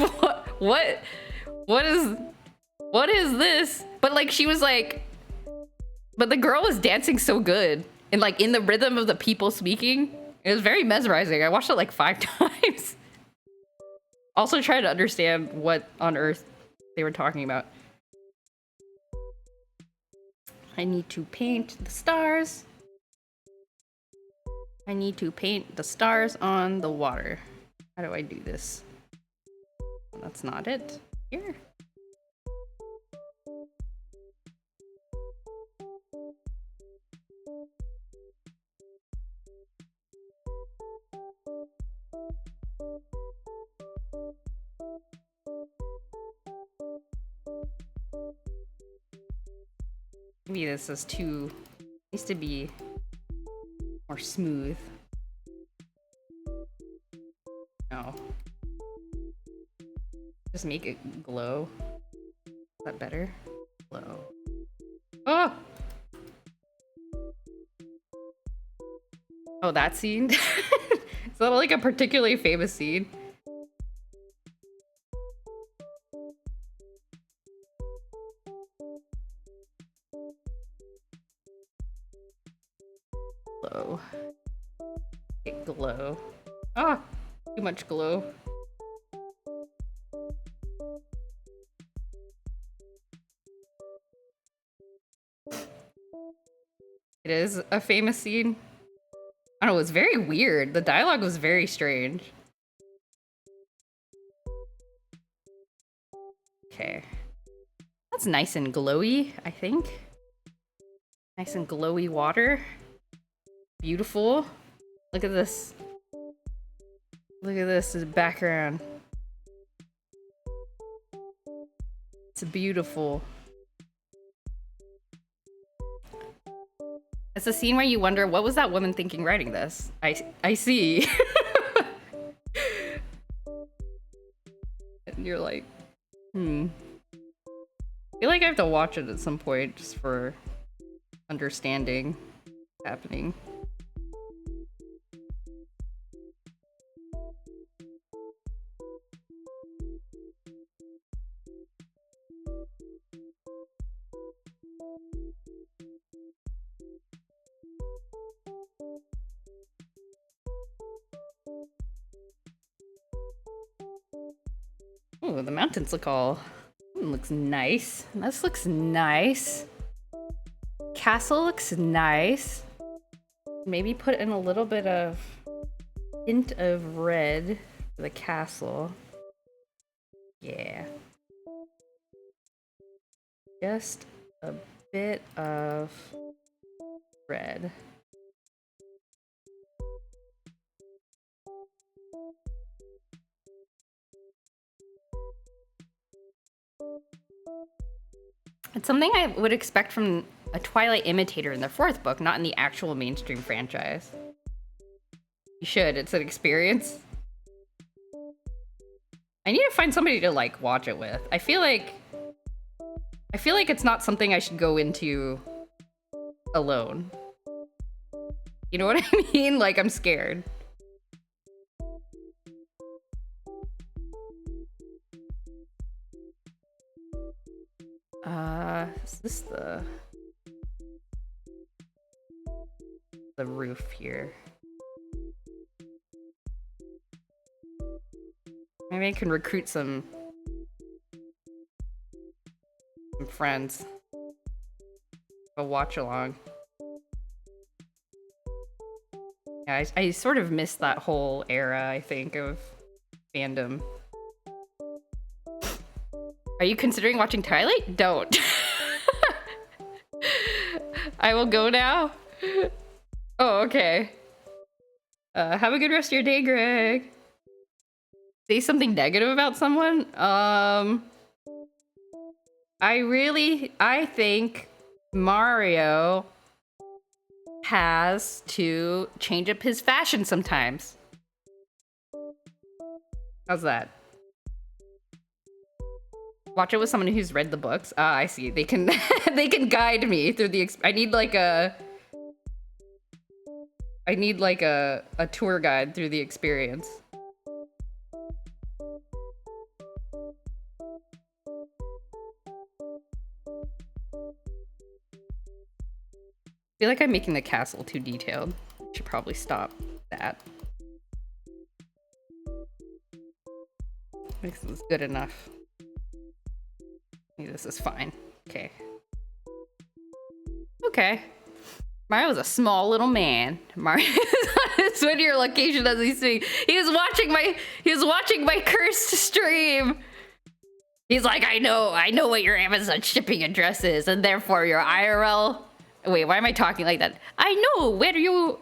S1: what is this? But like she was like, but the girl was dancing so good and like in the rhythm of the people speaking. It was very mesmerizing. I watched it like 5 times. Also trying to understand what on earth they were talking about. I need to paint the stars. I need to paint the stars on the water. How do I do this? That's not it. Here. Maybe this is too... needs to be more smooth. No. Just make it glow. Is that better? Glow. Oh! Oh, that scene? Is that like a particularly famous scene? Glow. Get glow. Ah! Too much glow. It is a famous scene. I don't know, it was very weird. The dialogue was very strange. Okay. That's nice and glowy, I think. Nice and glowy water. Beautiful. Look at this. Look at this background. It's beautiful. It's a scene where you wonder, what was that woman thinking writing this? I see. And you're like, I feel like I have to watch it at some point just for understanding what's happening. Oh, the mountains look all... looks nice. This looks nice. Castle looks nice. Maybe put in a little bit of hint of red for the castle. Yeah. Just a bit of red. It's something I would expect from a Twilight imitator in the fourth book, not in the actual mainstream franchise. You should, it's an experience. I need to find somebody to like watch it with. I feel like it's not something I should go into alone. You know what I mean? Like, I'm scared. Is this the roof here? Maybe I can recruit some friends. A watch along. Yeah, I sort of missed that whole era, I think, of fandom. Are you considering watching Twilight? Don't. I will go now. Oh, okay. Have a good rest of your day, Greg. Say something negative about someone? I think Mario has to change up his fashion sometimes. How's that? Watch it with someone who's read the books. Ah, I see. They can they can guide me through the I need like a tour guide through the experience. I feel like I'm making the castle too detailed. Should probably stop that. This is good enough. This is fine. Okay. Okay. Mario's a small little man. Mario is on his way to your location as we speak. He was watching my cursed stream. He's like, I know what your Amazon shipping address is, and therefore your IRL. Wait, why am I talking like that? I know where you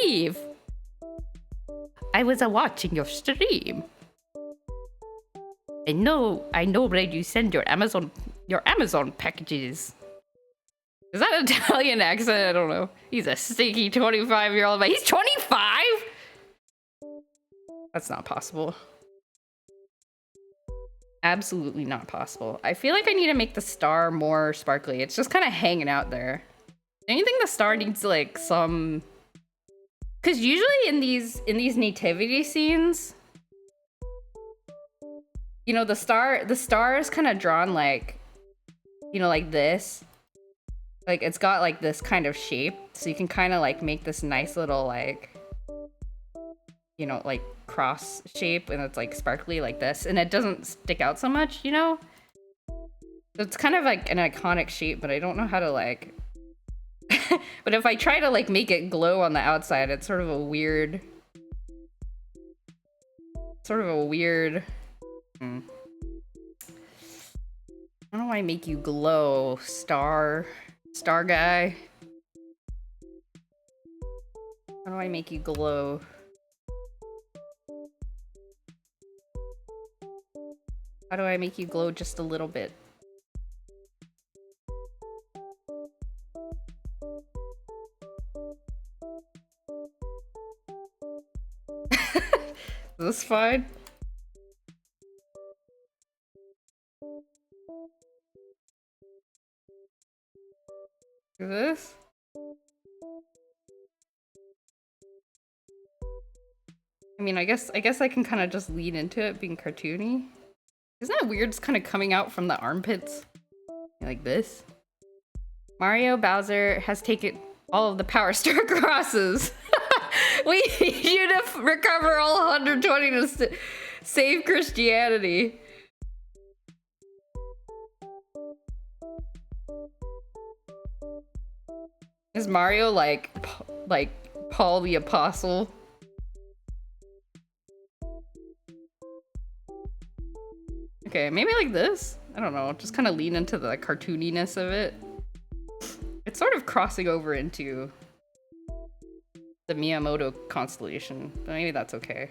S1: live. I was watching your stream. I know where you send your Amazon packages. Is that an Italian accent? I don't know. He's a stinky 25-year-old man. He's 25? That's not possible. Absolutely not possible. I feel like I need to make the star more sparkly. It's just kind of hanging out there. Don't you think the star needs like some... Because usually in these nativity scenes, you know, the star is kind of drawn like, you know, like this. Like it's got like this kind of shape, so you can kind of like make this nice little like, you know, like cross shape, and it's like sparkly like this, and it doesn't stick out so much, you know? So it's kind of like an iconic shape, but I don't know how to like... But if I try to like make it glow on the outside, it's sort of a weird... How do I make you glow, star guy? How do I make you glow? How do I make you glow just a little bit? Is this fine? Is this? I mean, I guess I can kind of just lean into it being cartoony. Isn't that weird? It's kind of coming out from the armpits. Like this. Mario Bowser has taken all of the Power Star crosses. We need you to recover all 120 to save Christianity. Is Mario like Paul the Apostle? Okay, maybe like this? I don't know, just kind of lean into the cartooniness of it. It's sort of crossing over into the Miyamoto constellation, but maybe that's okay.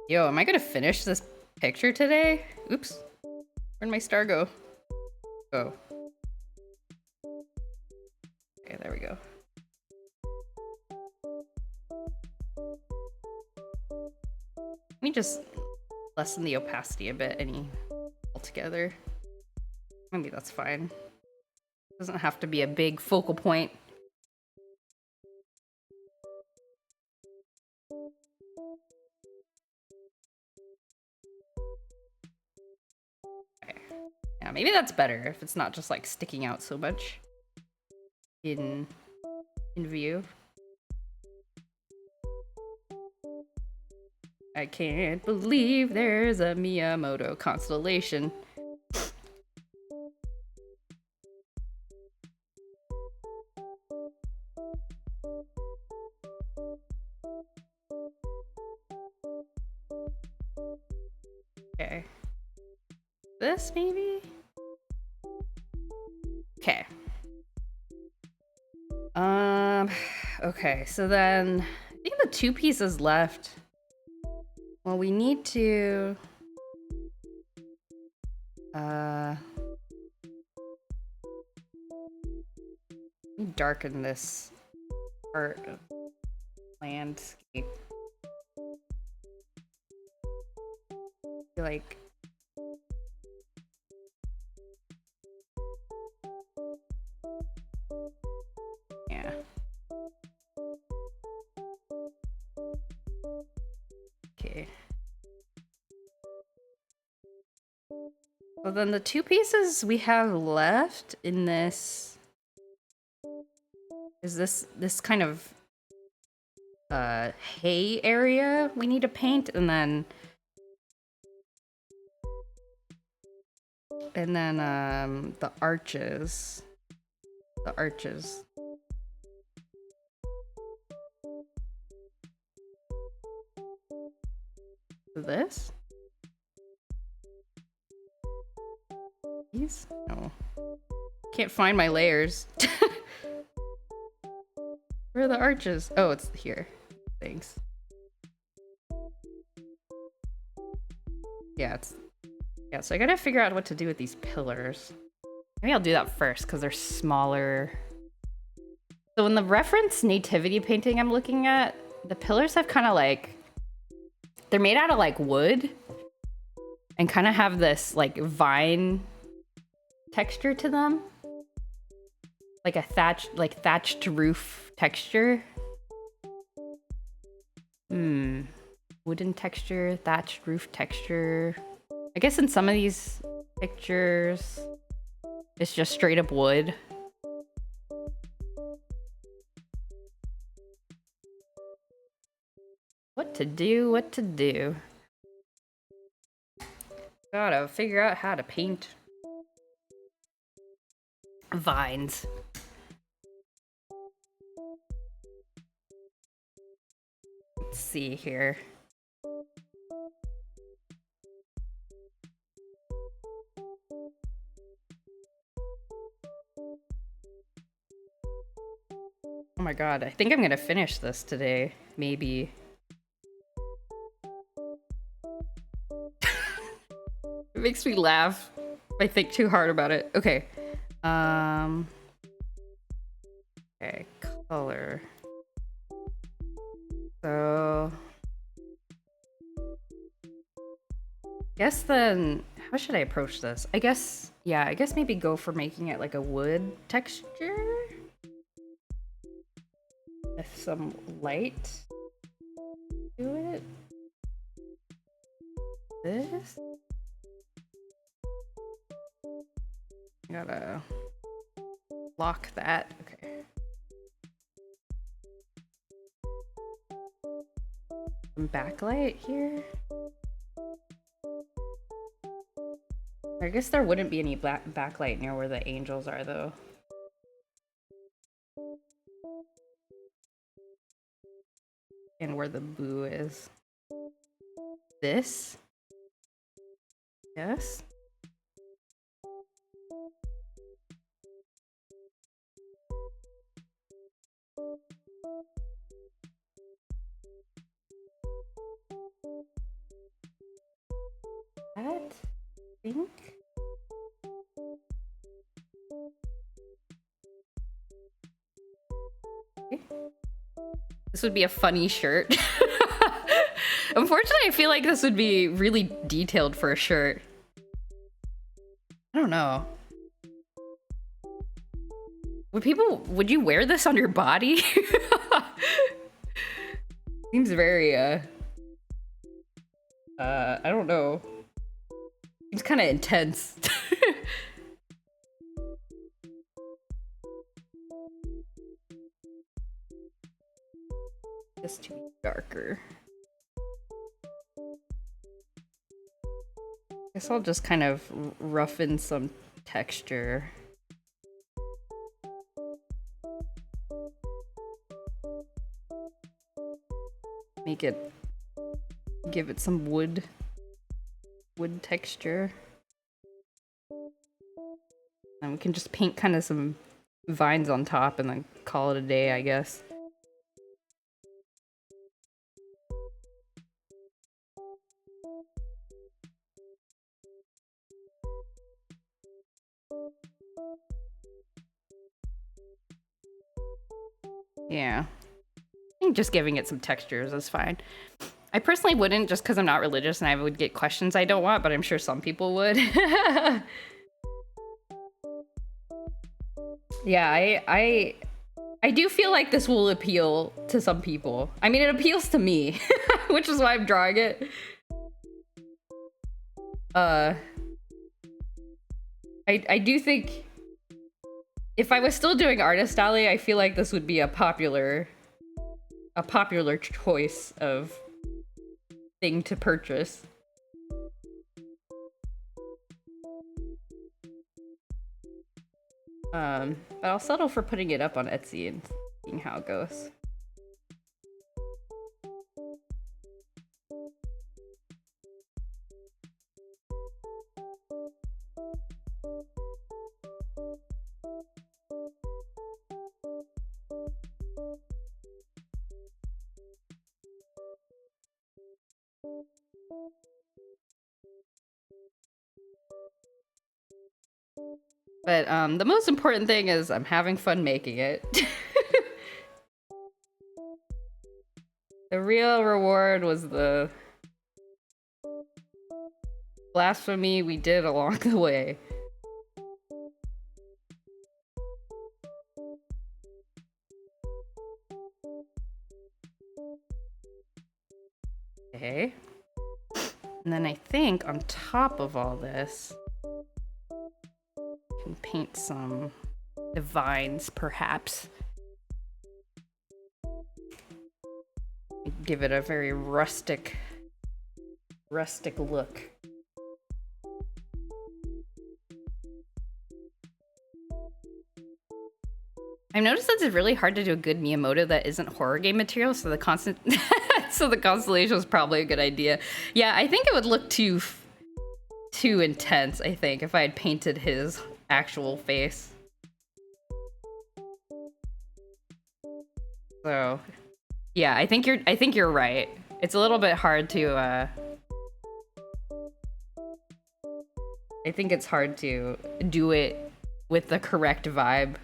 S1: Yo, am I gonna finish this picture today? Oops. Where'd my star go? Oh. Okay, there we go. Let me just lessen the opacity a bit altogether. Maybe that's fine. Doesn't have to be a big focal point. Okay. Yeah, maybe that's better if it's not just like sticking out so much in view. I can't believe there's a Miyamoto constellation. Okay. This maybe? Okay. Okay, so then I think the two pieces left. Well, we need to darken this part of landscape. Like yeah. Okay. So then the two pieces we have left in this is this kind of hay area we need to paint, and then the arches. The arches. This? These? No. Can't find my layers. Where are the arches? Oh, it's here. Thanks. Yeah, so I gotta figure out what to do with these pillars. Maybe I'll do that first because they're smaller. So in the reference nativity painting I'm looking at, the pillars have kind of like, they're made out of like wood and kind of have this like vine texture to them. Like a thatched roof texture. Wooden texture, thatched roof texture. I guess in some of these pictures, it's just straight up wood. What to do? Gotta figure out how to paint vines. Let's see here. Oh my god, I think I'm gonna finish this today, maybe. It makes me laugh if I think too hard about it. Okay. Okay, color. So guess then how should I approach this? I guess maybe go for making it like a wood texture with some light to it. This gotta lock that. Okay. Some backlight here. I guess there wouldn't be any backlight near where the angels are, though. And where the boo is. This? Yes? That? I think? Okay. This would be a funny shirt. Unfortunately, I feel like this would be really detailed for a shirt. I don't know. Would you wear this on your body? Seems very, I don't know. Seems kind of intense. Just to be darker. Guess I'll just kind of roughen some texture. Give it some wood texture. And we can just paint kind of some vines on top and then call it a day, I guess. Yeah. I think just giving it some textures is fine. I personally wouldn't, just because I'm not religious and I would get questions I don't want, but I'm sure some people would. Yeah, I do feel like this will appeal to some people. I mean, it appeals to me, which is why I'm drawing it. I do think If I was still doing Artist Alley, I feel like this would be a popular choice of thing to purchase. But I'll settle for putting it up on Etsy and seeing how it goes. But the most important thing is I'm having fun making it. The real reward was the blasphemy we did along the way. Okay. And then I think on top of all this, I can paint some divines, perhaps. Give it a very rustic look. I've noticed that it's really hard to do a good Miyamoto that isn't horror game material, so the constellation is probably a good idea. Yeah, I think it would look too intense, I think, if I had painted his actual face. So, yeah, I think you're right. It's a little bit hard to I think it's hard to do it with the correct vibe.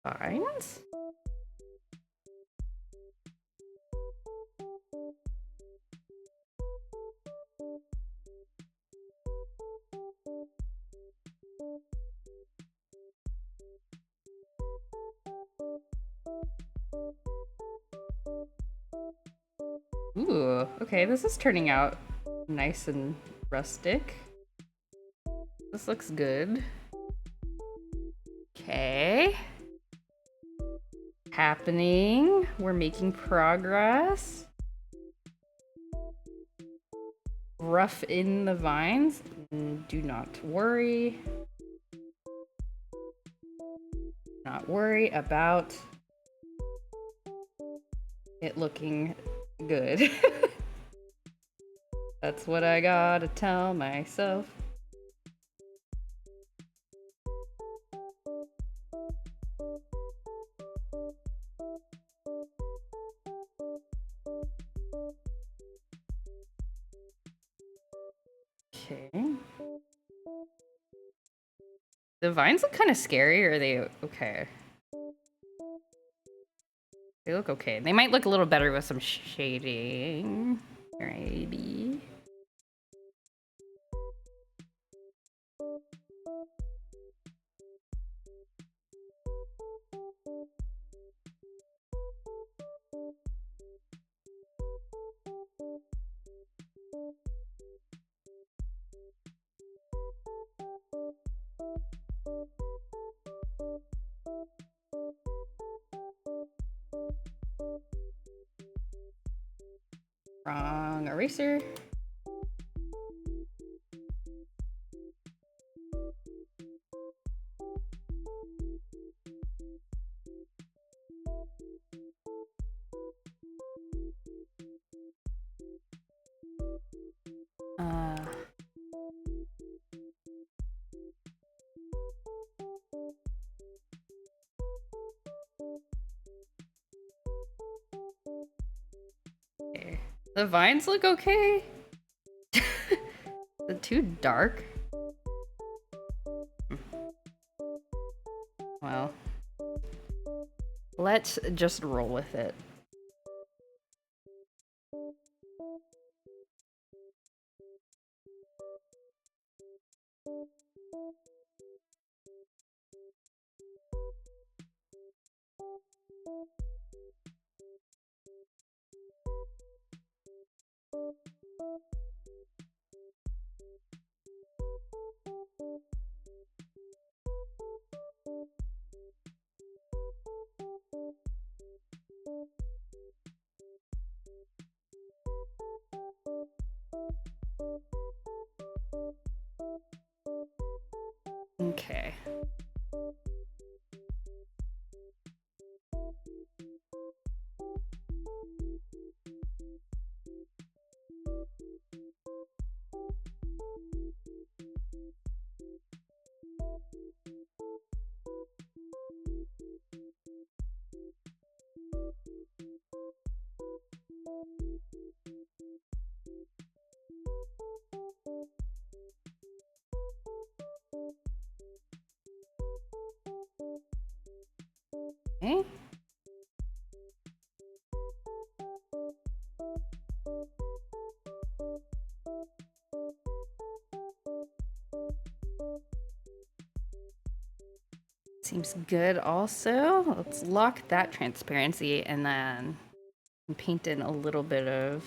S1: Vines? Ooh, okay, this is turning out nice and rustic. This looks good. Okay. Happening. We're making progress. Rough in the vines. Do not worry. Not worry about it looking good. That's what I gotta tell myself. Okay. The vines look kind of scary, or are they okay? They look okay. They might look a little better with some shading. Maybe. Wrong eraser. Okay. The vines look okay. They're too dark. Well, let's just roll with it. Okay. Okay. Seems good also. Let's lock that transparency and then paint in a little bit of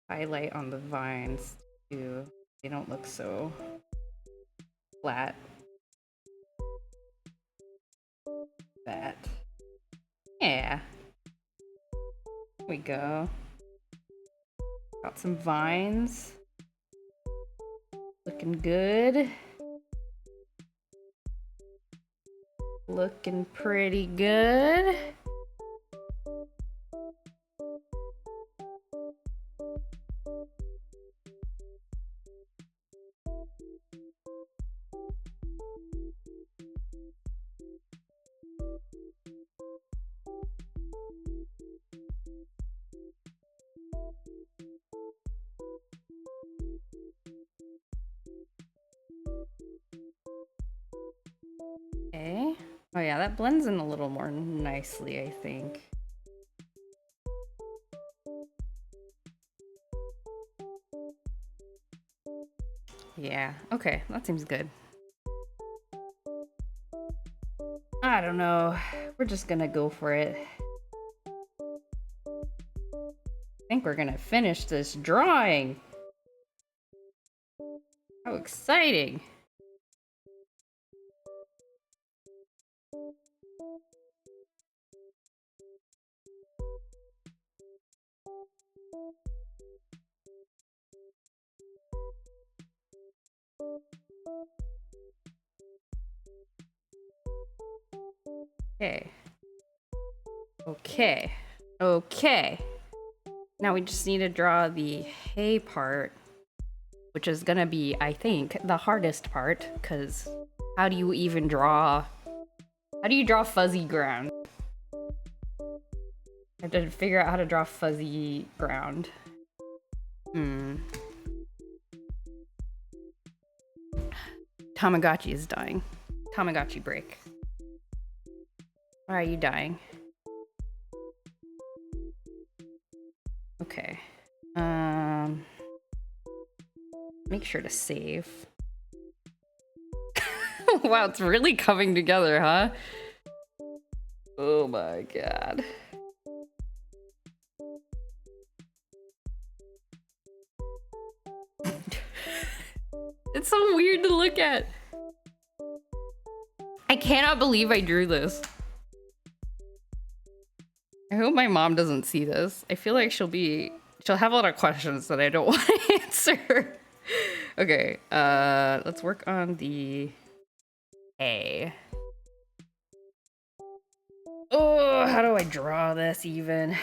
S1: highlight on the vines too. They don't look so flat. That. Yeah. There we go. Got some vines. Looking good. Looking pretty good. Okay. Oh yeah, that blends in a little more nicely, I think. Yeah, okay, that seems good. I don't know. We're just gonna go for it. I think we're gonna finish this drawing. How exciting! Okay. Okay. Okay. Now we just need to draw the hay part, which is gonna be, I think, the hardest part, because how do you even draw... How do you draw fuzzy ground? I have to figure out how to draw fuzzy ground. Tamagotchi is dying. Tamagotchi break. Why are you dying? Okay. Make sure to save. Wow, it's really coming together, huh? Oh my god. It's so weird to look at. I cannot believe I drew this. I hope my mom doesn't see this. I feel like she'll have a lot of questions that I don't want to answer. Okay, let's work on the A. Oh, how do I draw this even?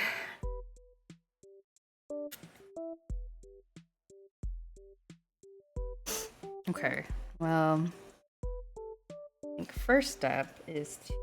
S1: Okay, well, I think first step is to...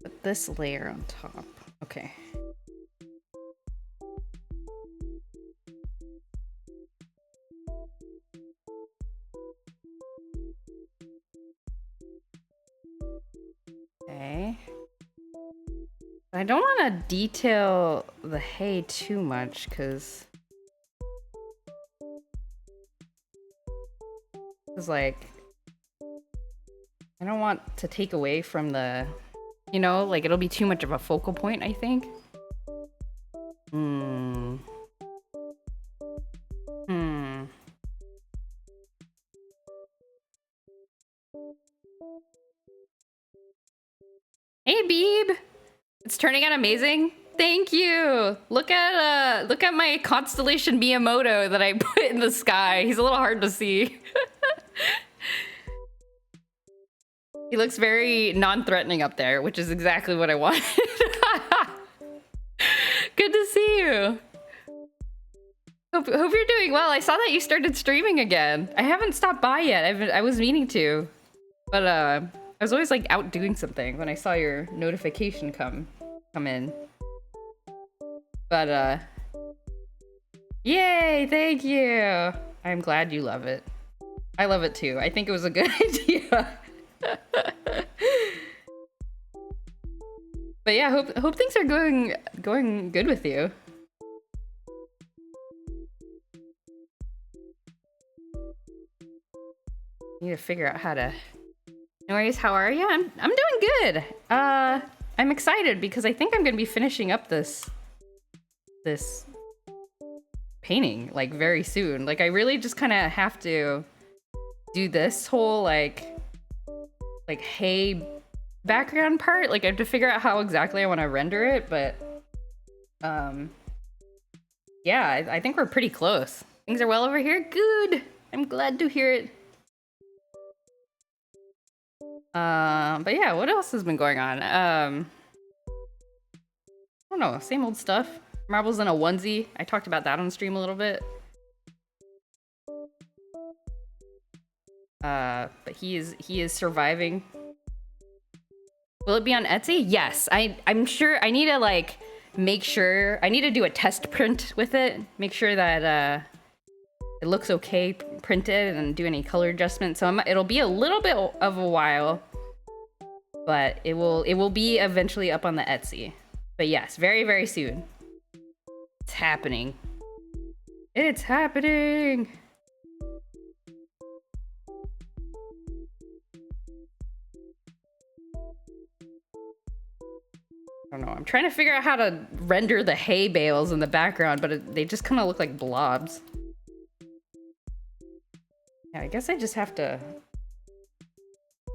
S1: put this layer on top. Okay. Okay. I don't want to detail the hay too much because like I don't want to take away from the, you know, like it'll be too much of a focal point, I think. Hmm. Hmm. Hey, Beeb! It's turning out amazing. Thank you. Look at my constellation Miyamoto that I put in the sky. He's a little hard to see. He looks very non-threatening up there, which is exactly what I wanted. Good to see you. Hope you're doing well. I saw that you started streaming again. I haven't stopped by yet. I was meaning to, but I was always like out doing something when I saw your notification come in. But yay! Thank you. I'm glad you love it. I love it too. I think it was a good idea. But yeah, hope things are going good with you. Need to figure out how to. No worries. How are you? I'm doing good. I'm excited because I think I'm gonna be finishing up this painting like very soon. Like I really just kind of have to do this whole like hay background part. Like I have to figure out how exactly I want to render it, but yeah, I think we're pretty close. Things are well over here. Good. I'm glad to hear it. But yeah, what else has been going on? I don't know, same old stuff. Marble's in a onesie. I talked about that on stream a little bit. But he is surviving. Will it be on Etsy? Yes. I'm sure I need to like make sure I need to do a test print with it. Make sure that it looks okay printed and do any color adjustments. So it'll be a little bit of a while, but it will be eventually up on the Etsy. But yes, very, very soon. It's happening. It's happening. I don't know. I'm trying to figure out how to render the hay bales in the background, but they just kind of look like blobs. Yeah, I guess I just have to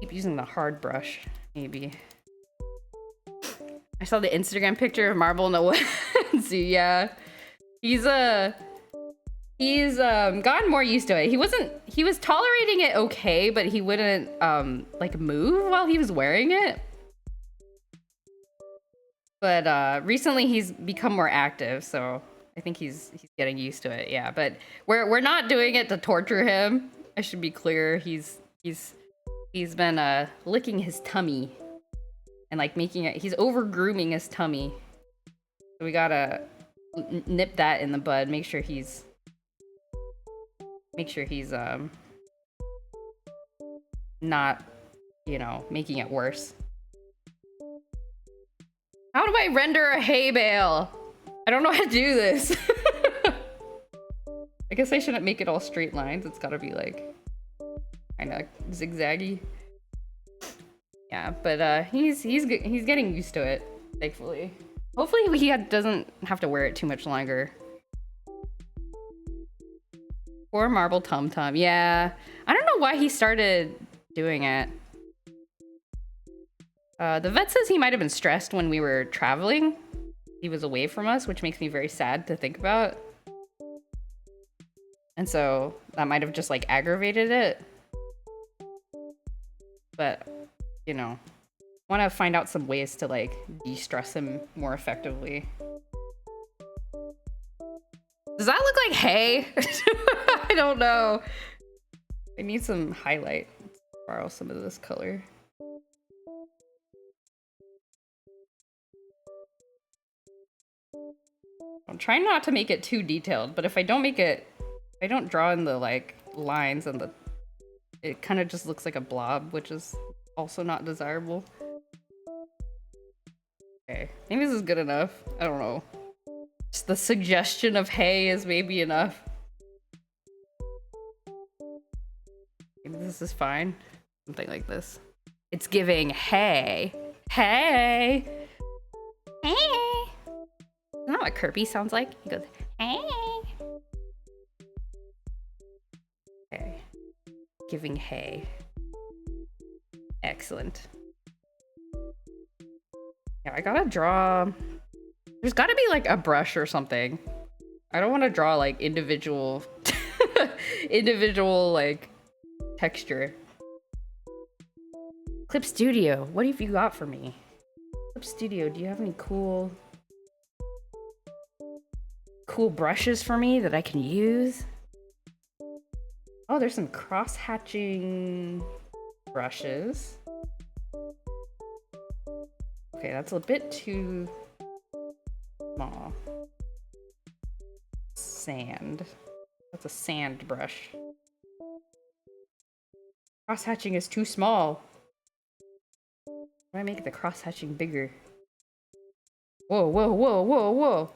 S1: keep using the hard brush, maybe. I saw the Instagram picture of Marble in the onesie. Yeah, he's gotten more used to it. He was tolerating it okay, but he wouldn't like move while he was wearing it. But recently he's become more active, so I think he's getting used to it. Yeah, but we're not doing it to torture him. I should be clear. He's been licking his tummy and like making it. He's over grooming his tummy. So we gotta nip that in the bud. Make sure he's not, you know, making it worse. How do I render a hay bale? I don't know how to do this. I guess I shouldn't make it all straight lines. It's gotta be like kind of zigzaggy. Yeah, but he's getting used to it, thankfully. Hopefully he doesn't have to wear it too much longer. Poor Marble Tum Tum. Yeah, I don't know why he started doing it. The vet says he might have been stressed when we were traveling. He was away from us, which makes me very sad to think about. And so that might have just like aggravated it. But, you know, want to find out some ways to like de-stress him more effectively. Does that look like hay? I don't know. I need some highlight. Let's borrow some of this color. I'm trying not to make it too detailed, but if I don't draw in the like lines and it kind of just looks like a blob, which is also not desirable. Okay, I think this is good enough. I don't know. Just the suggestion of hay is maybe enough. Maybe this is fine. Something like this. It's giving hay. Hey! Hey! Isn't that what Kirby sounds like? He goes, hey. Okay. Giving hay. Excellent. Yeah, I gotta draw. There's gotta be like a brush or something. I don't want to draw like individual, individual like texture. Clip Studio, what have you got for me? Clip Studio, do you have any cool brushes for me that I can use? Oh, there's some cross-hatching brushes. Okay, that's a bit too small. Sand. That's a sand brush. Cross-hatching is too small. Why do I make the cross-hatching bigger? Whoa, whoa, whoa, whoa, whoa.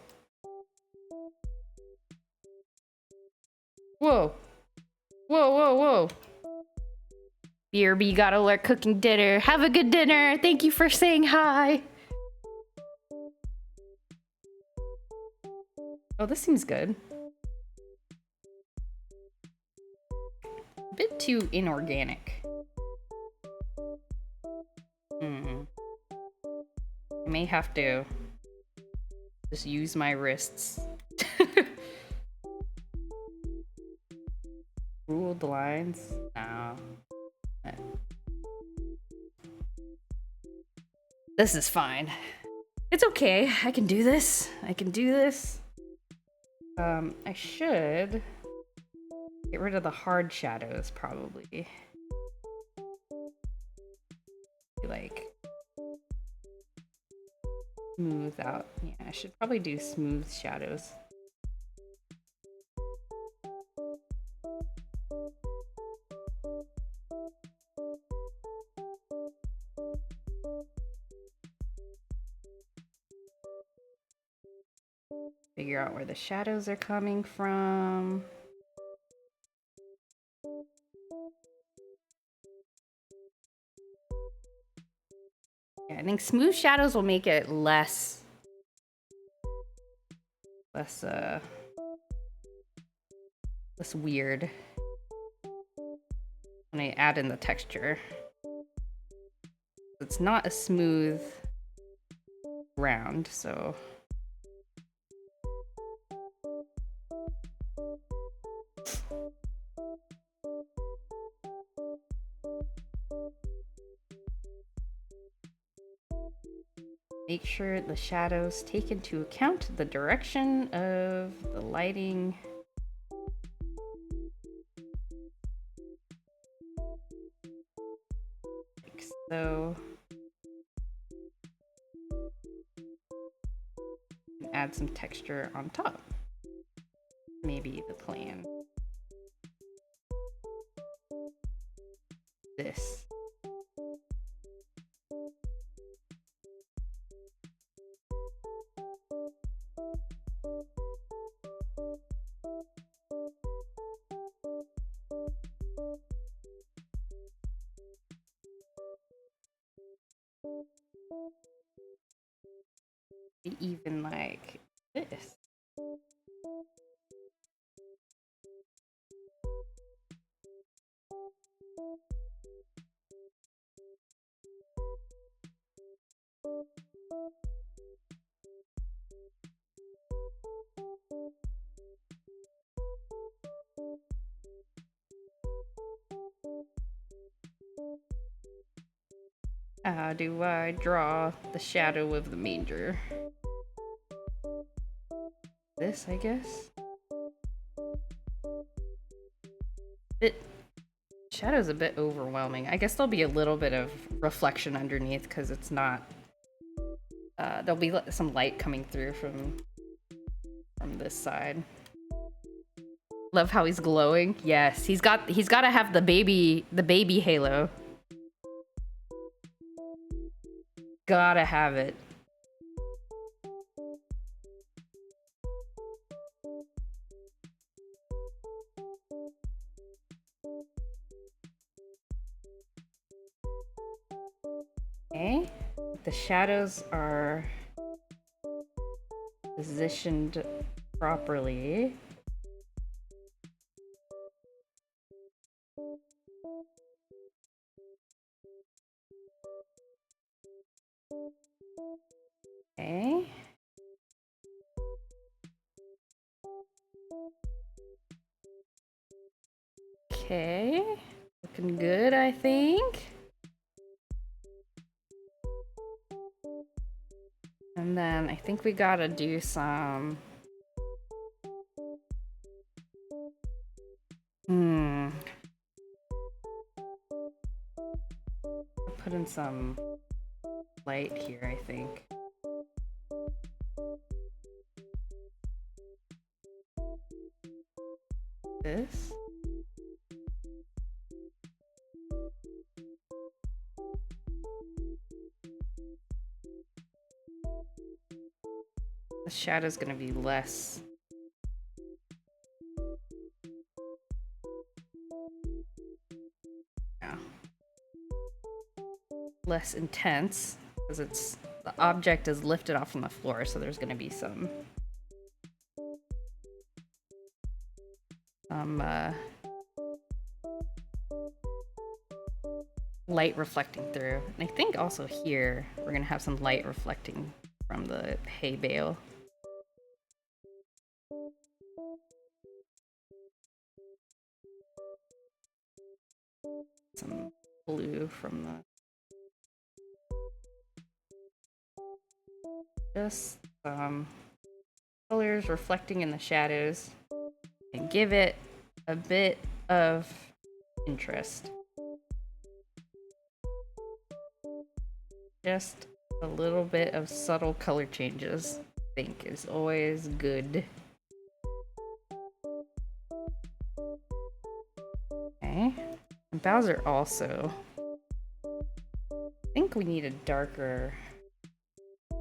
S1: Whoa. Whoa, whoa, whoa. BRB got alert cooking dinner. Have a good dinner. Thank you for saying hi. Oh, this seems good. A bit too inorganic. I may have to just use my wrists. Ruled lines? No. This is fine. It's okay. I can do this. I can do this. I should get rid of the hard shadows, probably. Like smooth out. Yeah, I should probably do smooth shadows. Figure out where the shadows are coming from. Yeah, I think smooth shadows will make it less weird when I add in the texture. It's not a smooth round, so make sure the shadows take into account the direction of the lighting. Like so. And add some texture on top. Maybe the plan. This. Even like this. How do I draw the shadow of the manger? This, I guess. Shadow's a bit overwhelming. I guess there'll be a little bit of reflection underneath because it's not. There'll be some light coming through from this side. Love how he's glowing. Yes, he's got to have the baby halo. Gotta have it. Okay, the shadows are positioned properly. Okay. Okay. Looking good, I think. And then I think we gotta do some... Put in some light here, I think. This. The shadow's gonna be less. Yeah. Less intense, because it's the object is lifted off from the floor, so there's gonna be some light reflecting through. And I think also here we're gonna have some light reflecting from the hay bale. Some blue from the... Just colors reflecting in the shadows and give it a bit of interest. Just a little bit of subtle color changes, I think, is always good. Okay. And Bowser also. I think we need a darker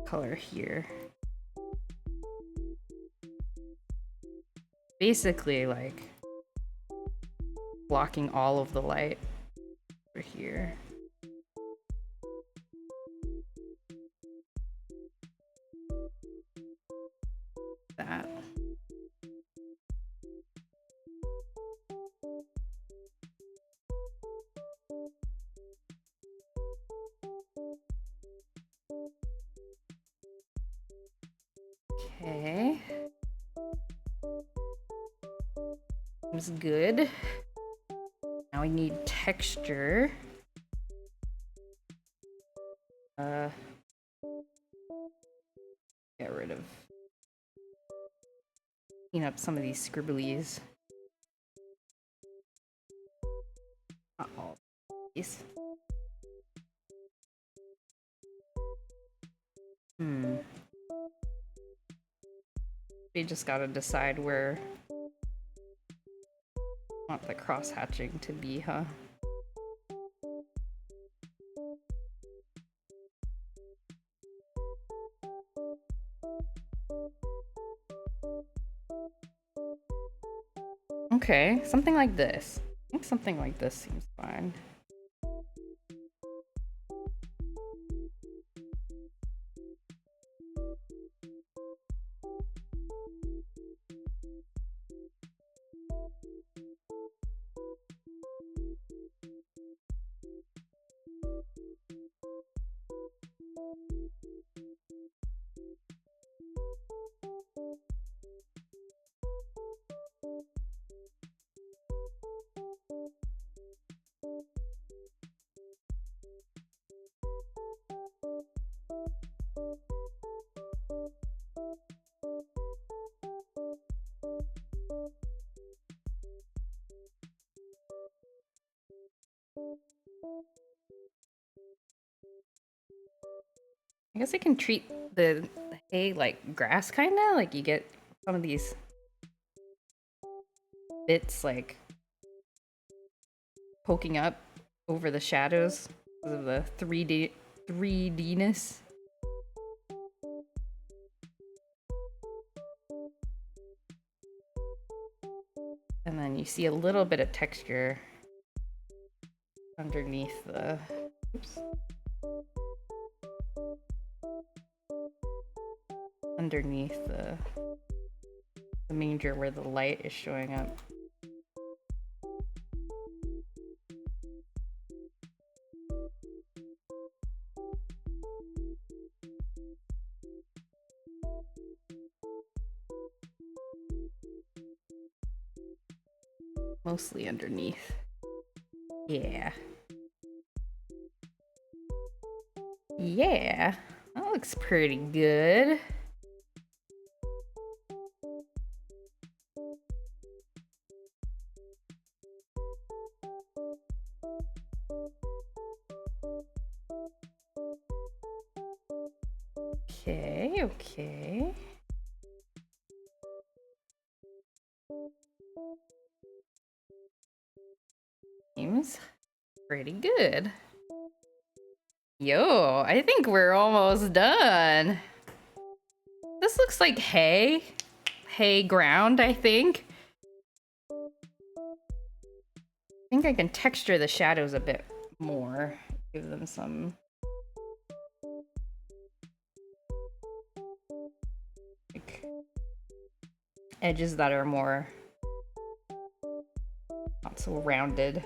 S1: color here. Basically, like, blocking all of the light over here. That. Okay. Seems good. Now we need texture. Get rid of... Clean up some of these scribblies. Not all of these. We just gotta decide where we want the cross-hatching to be, huh? Okay, something like this. I think something like this seems fine. I guess I can treat the hay like grass, kinda? Like, you get some of these bits, like, poking up over the shadows because of the 3D-ness. And then you see a little bit of texture underneath the... Oops. underneath the manger where the light is showing up. Mostly underneath. Yeah. Yeah. That looks pretty good. Okay, okay. Seems pretty good. Yo, I think we're almost done. This looks like hay. Hay ground, I think. I think I can texture the shadows a bit more. Give them some... like, edges that are more... not so rounded.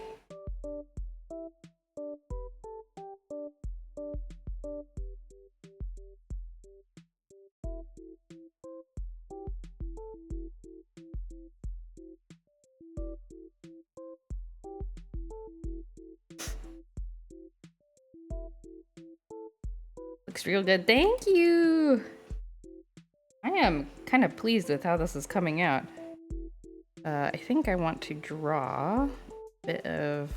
S1: Looks real good. Thank you! I am kind of pleased with how this is coming out. I think I want to draw a bit of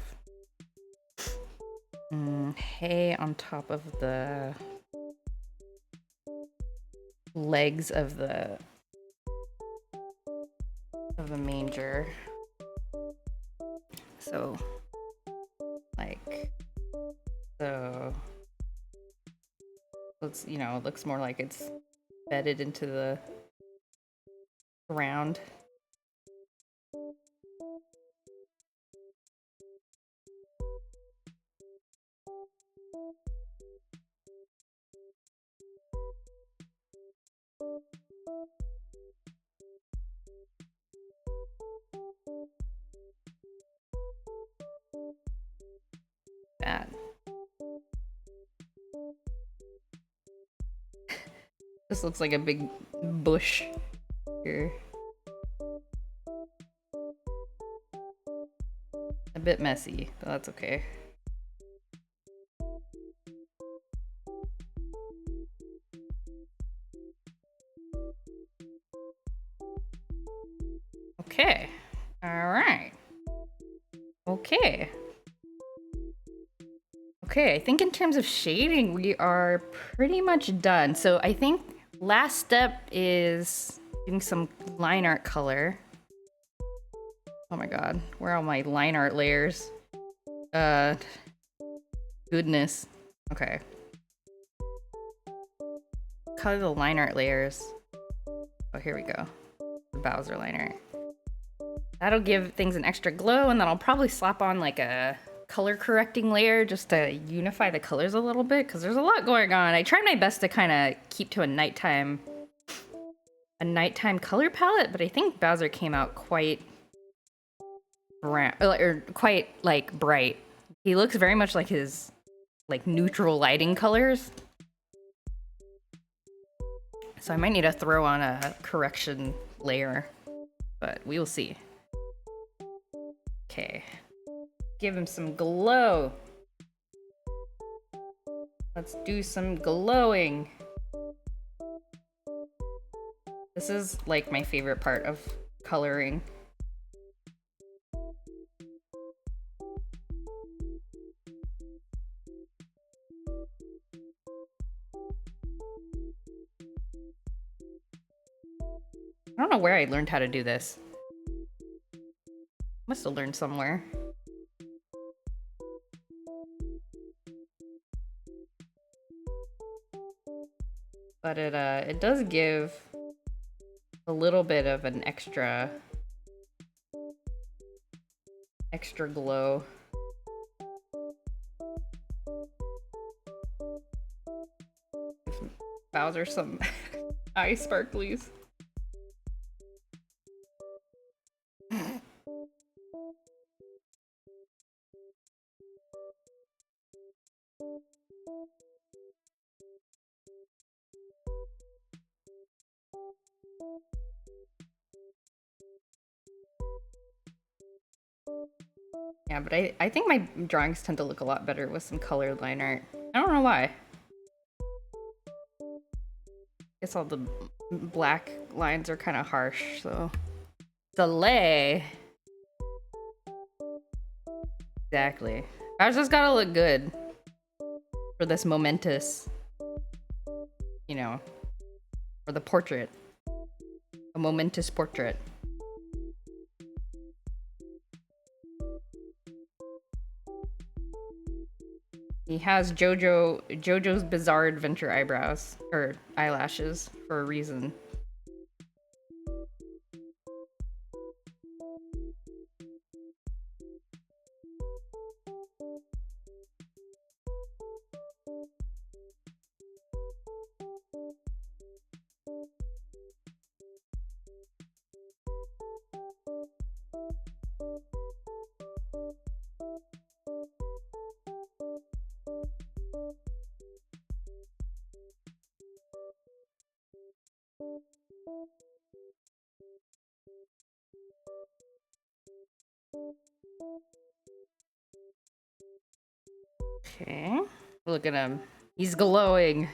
S1: hay on top of the legs of the manger. So, like, so it's, you know, it looks more like it's bedded into the ground. That. This looks like a big bush here. A bit messy, but that's okay. Okay. All right. Okay. Okay, I think in terms of shading, we are pretty much done. So I think last step is doing some line art color. Oh my god, where are all my line art layers? Goodness. Okay. Color the line art layers. Oh, here we go. The Bowser line art. That'll give things an extra glow, and then I'll probably slap on like a color correcting layer just to unify the colors a little bit, because there's a lot going on. I tried my best to kind of keep to a nighttime color palette, but I think Bowser came out quite brown, or quite like bright. He looks very much like his like neutral lighting colors. So I might need to throw on a correction layer, but we will see. Okay. Give him some glow. Let's do some glowing. This is like my favorite part of coloring. I don't know where I learned how to do this. Must have learned somewhere. But it does give a little bit of an extra glow. Give Bowser some Eye sparklies. Yeah, but I think my drawings tend to look a lot better with some colored line art. I don't know why. Guess all the black lines are kind of harsh, so. Delay. Exactly. Ours just gotta look good for this momentous, you know, for the portrait. A momentous portrait. He has JoJo's Bizarre Adventure eyebrows, or eyelashes, for a reason. Okay. Look at him. He's glowing.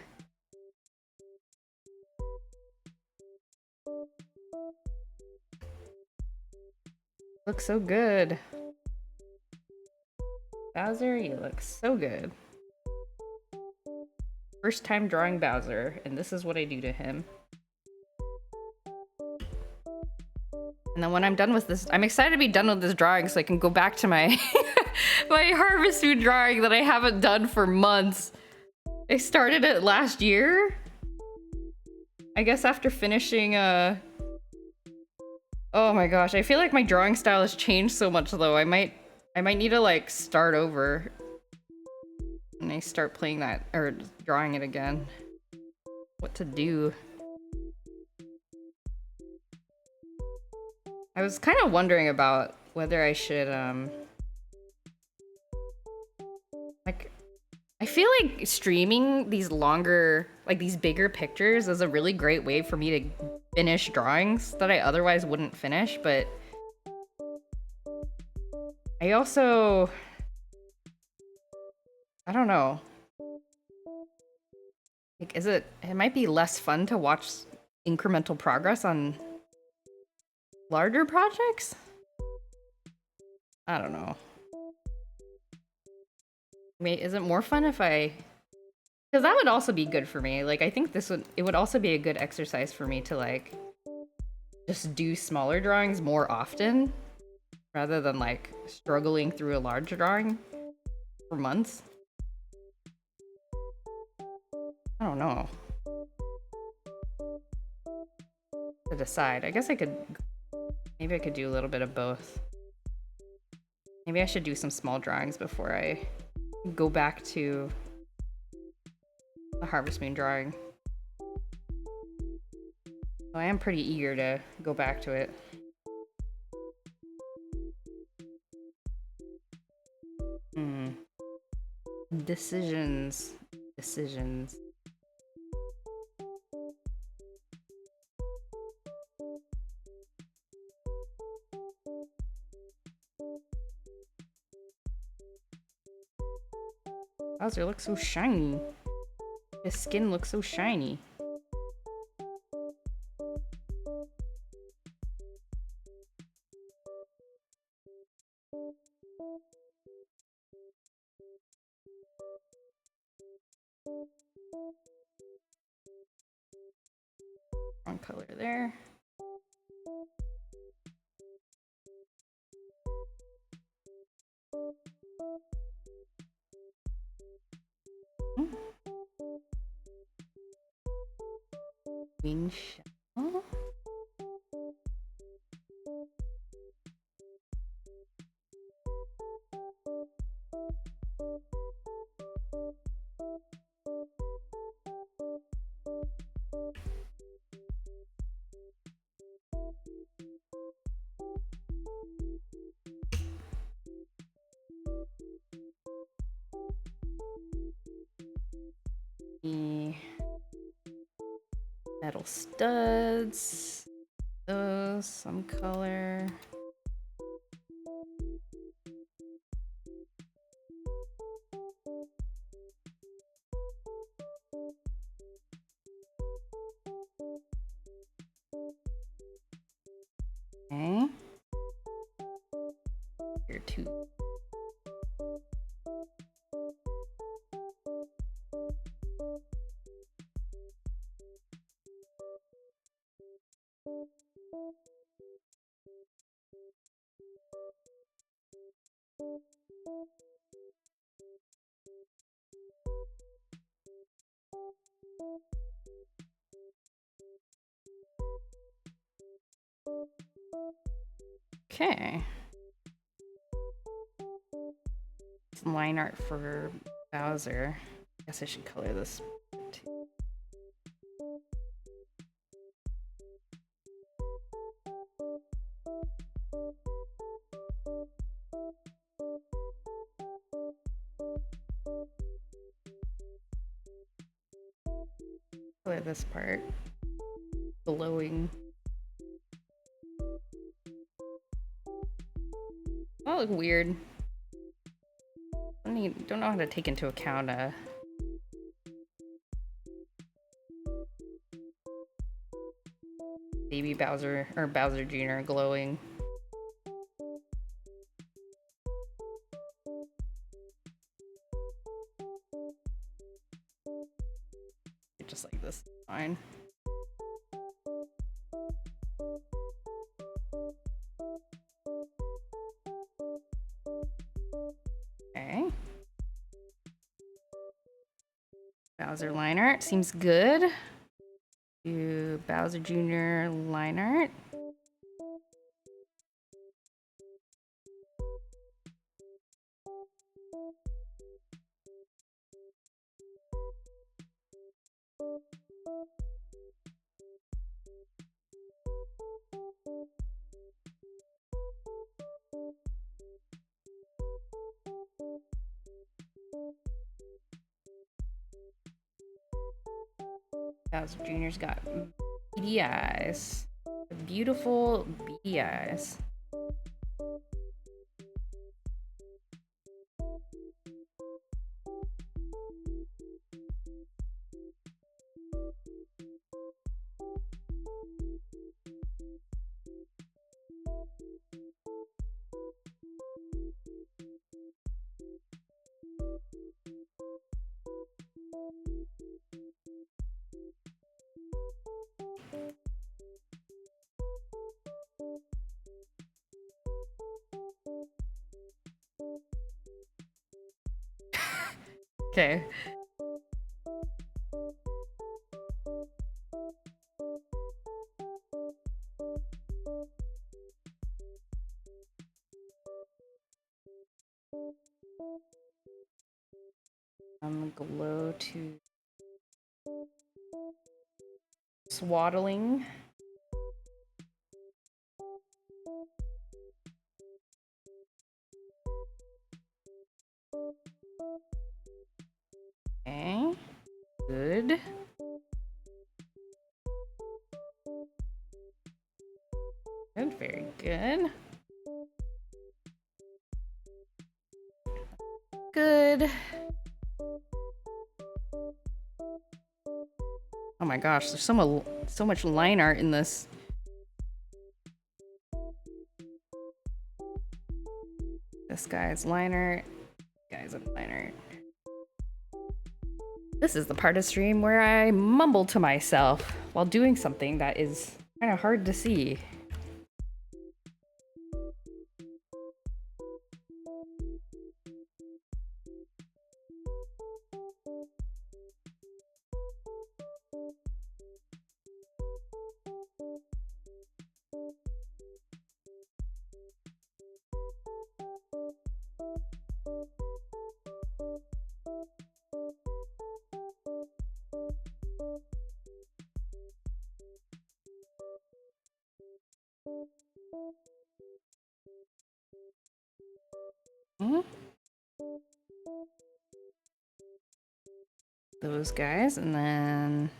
S1: Looks so good. Bowser, you look so good. First time drawing Bowser, and this is what I do to him. And then when I'm done with this, I'm excited to be done with this drawing so I can go back to my my Harvest Moon drawing that I haven't done for months. I started it last year. I guess after finishing oh my gosh, I feel like my drawing style has changed so much though. I might need to like start over and I start playing that or drawing it again. What to do? I was kind of wondering about whether I should like I feel like streaming these longer, like these bigger pictures is a really great way for me to finish drawings that I otherwise wouldn't finish, but I also, I don't know. Like, it might be less fun to watch incremental progress on larger projects? I don't know. I mean, is it more fun if I... Because that would also be good for me. Like, I think it would also be a good exercise for me to, like, just do smaller drawings more often rather than, like, struggling through a large drawing for months. I don't know. To decide. I guess I could... Maybe I could do a little bit of both. Maybe I should do some small drawings before I go back to the Harvest Moon drawing. So I am pretty eager to go back to it. Decisions. Bowser looks so shiny. His skin looks so shiny. Wrong color there. Wing shell. The metal studs. Those, some color. Okay. Here too. Okay. Some line art for Bowser. I guess I should color this too. Color this part. Glowing. That look weird. Don't know how to take into account baby Bowser or Bowser Jr. glowing. Just like this, fine. Okay. Bowser line art seems good. Do Bowser Jr. line art. Bowser Jr.'s got beady eyes. Beautiful beady eyes. Okay. Glow to swaddling. Okay. Good. Good, very good. Good. Oh my gosh, there's so much line art in this. This guy's line art. This guy's a line art. This is the part of stream where I mumble to myself while doing something that is kind of hard to see. those guys, and then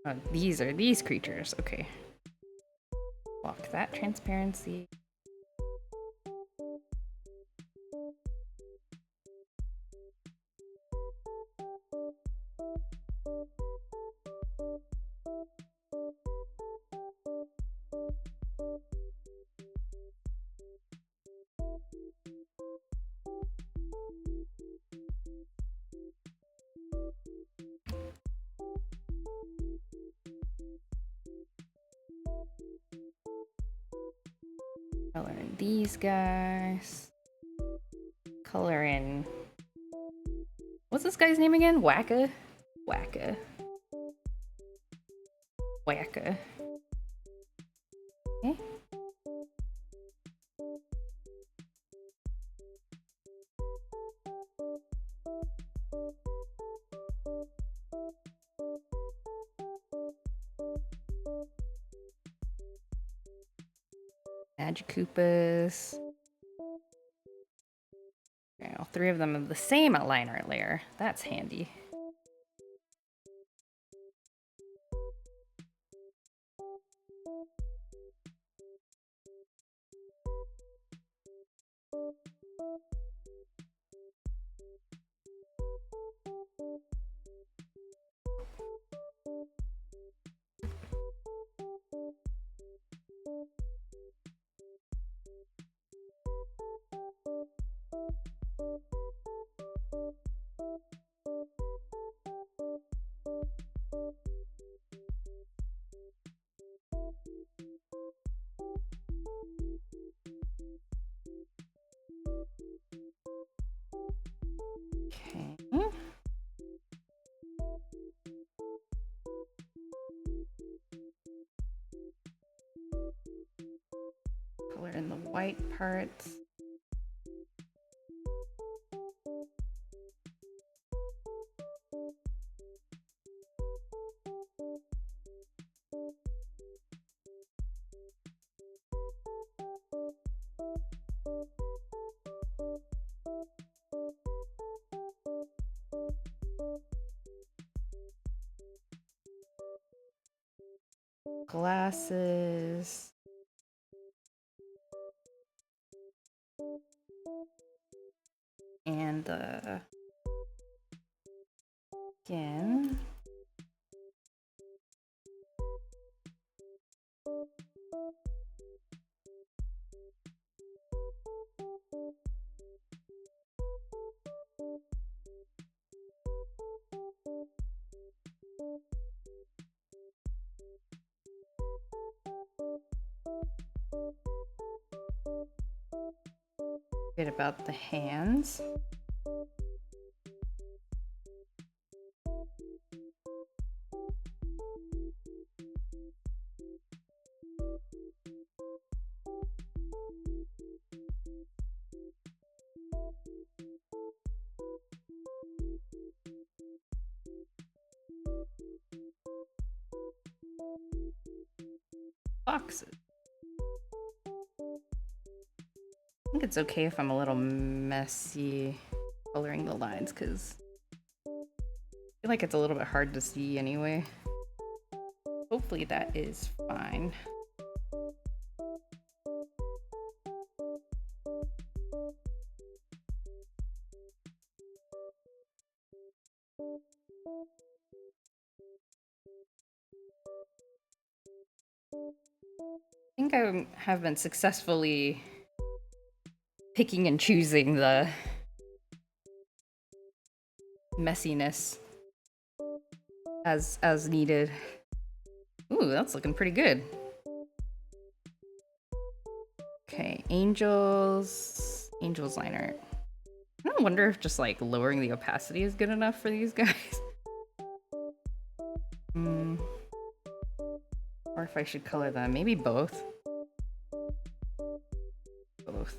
S1: oh, these are these creatures. Okay. Lock that transparency. Color in these guys. Color in... What's this guy's name again? Wacka? Wacka. Wacka. Okay. Magic koopas. Okay, all three of them have the same outliner layer. That's handy. Okay. Color in the white parts. Glasses. And the skin. Bit about the hands. Boxes. I think it's okay if I'm a little messy coloring the lines because I feel like it's a little bit hard to see anyway. Hopefully that is fine. I think I have been successfully picking and choosing the messiness as needed. Ooh, that's looking pretty good. Okay, angels line art. I don't wonder if just like lowering the opacity is good enough for these guys. Or if I should color them, maybe both. Both.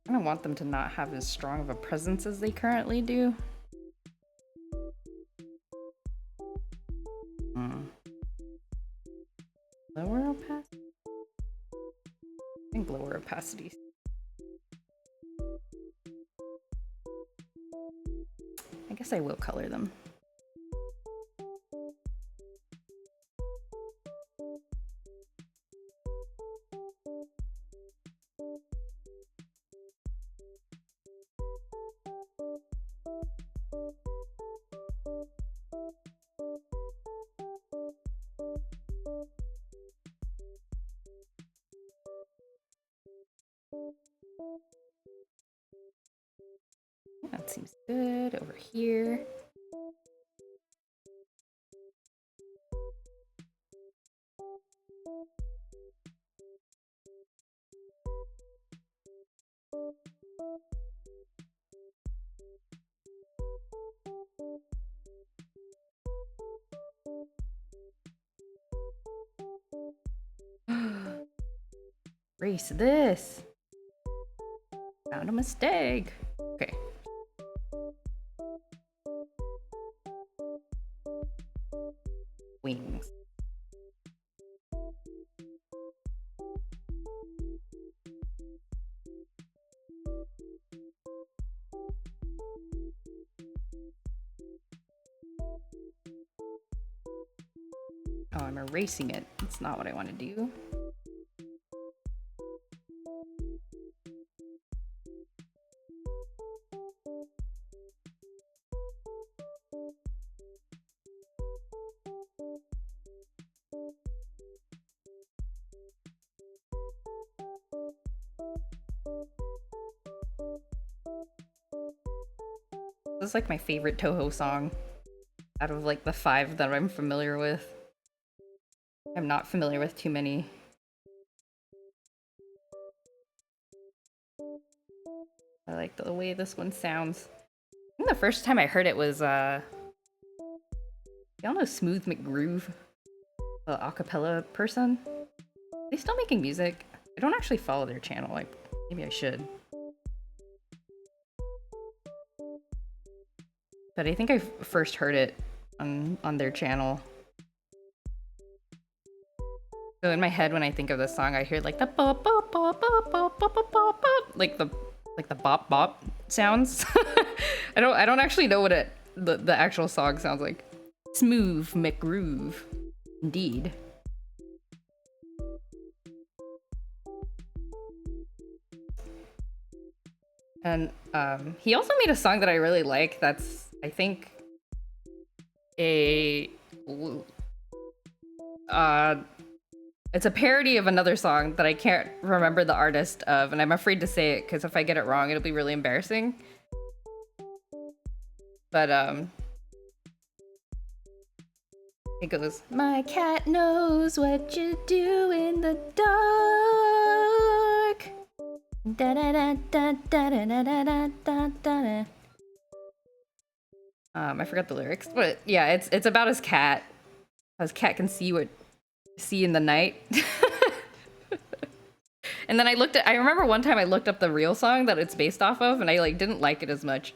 S1: I don't want them to not have as strong of a presence as they currently do. Lower opacity? capacities. I guess I will color them. That seems good. Over here. Erase this. Found a mistake. Okay. Wings. Oh, I'm erasing it. That's not what I want to do. This is like my favorite Toho song out of like the 5 that I'm familiar with. I'm not familiar with too many. I like the way this one sounds. I think the first time I heard it was y'all know Smooth McGroove, the acapella person? Are they still making music? I don't actually follow their channel, like maybe I should. But I think I first heard it on their channel. So in my head, when I think of this song, I hear like the bop bop bop bop bop bop bop bop, like the bop bop sounds. I don't actually know what the actual song sounds like. Smooth McGroove, indeed. And he also made a song that I really like. That's I think it's a parody of another song that I can't remember the artist of, and I'm afraid to say it because if I get it wrong, it'll be really embarrassing. But it goes, "My cat knows what you do in the dark." Da da da da da da da da da da. I forgot the lyrics, but yeah, it's about his cat. How his cat can see in the night. And then I remember one time I looked up the real song that it's based off of, and I like didn't like it as much.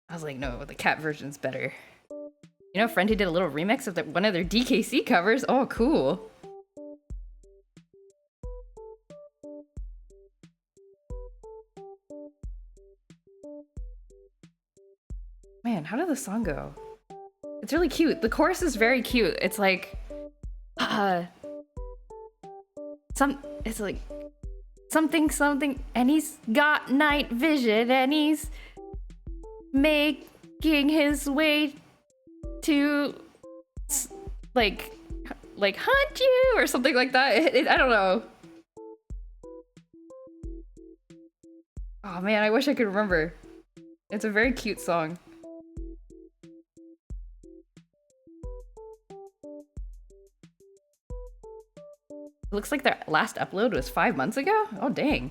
S1: I was like, no, the cat version's better. You know, a friend who did a little remix of one of their DKC covers. Oh, cool. Man, how did the song go? It's really cute. The chorus is very cute. It's like, it's like something, and he's got night vision, and he's making his way to like hunt you or something like that. I don't know. Oh man, I wish I could remember. It's a very cute song. It looks like their last upload was 5 months ago? Oh, dang.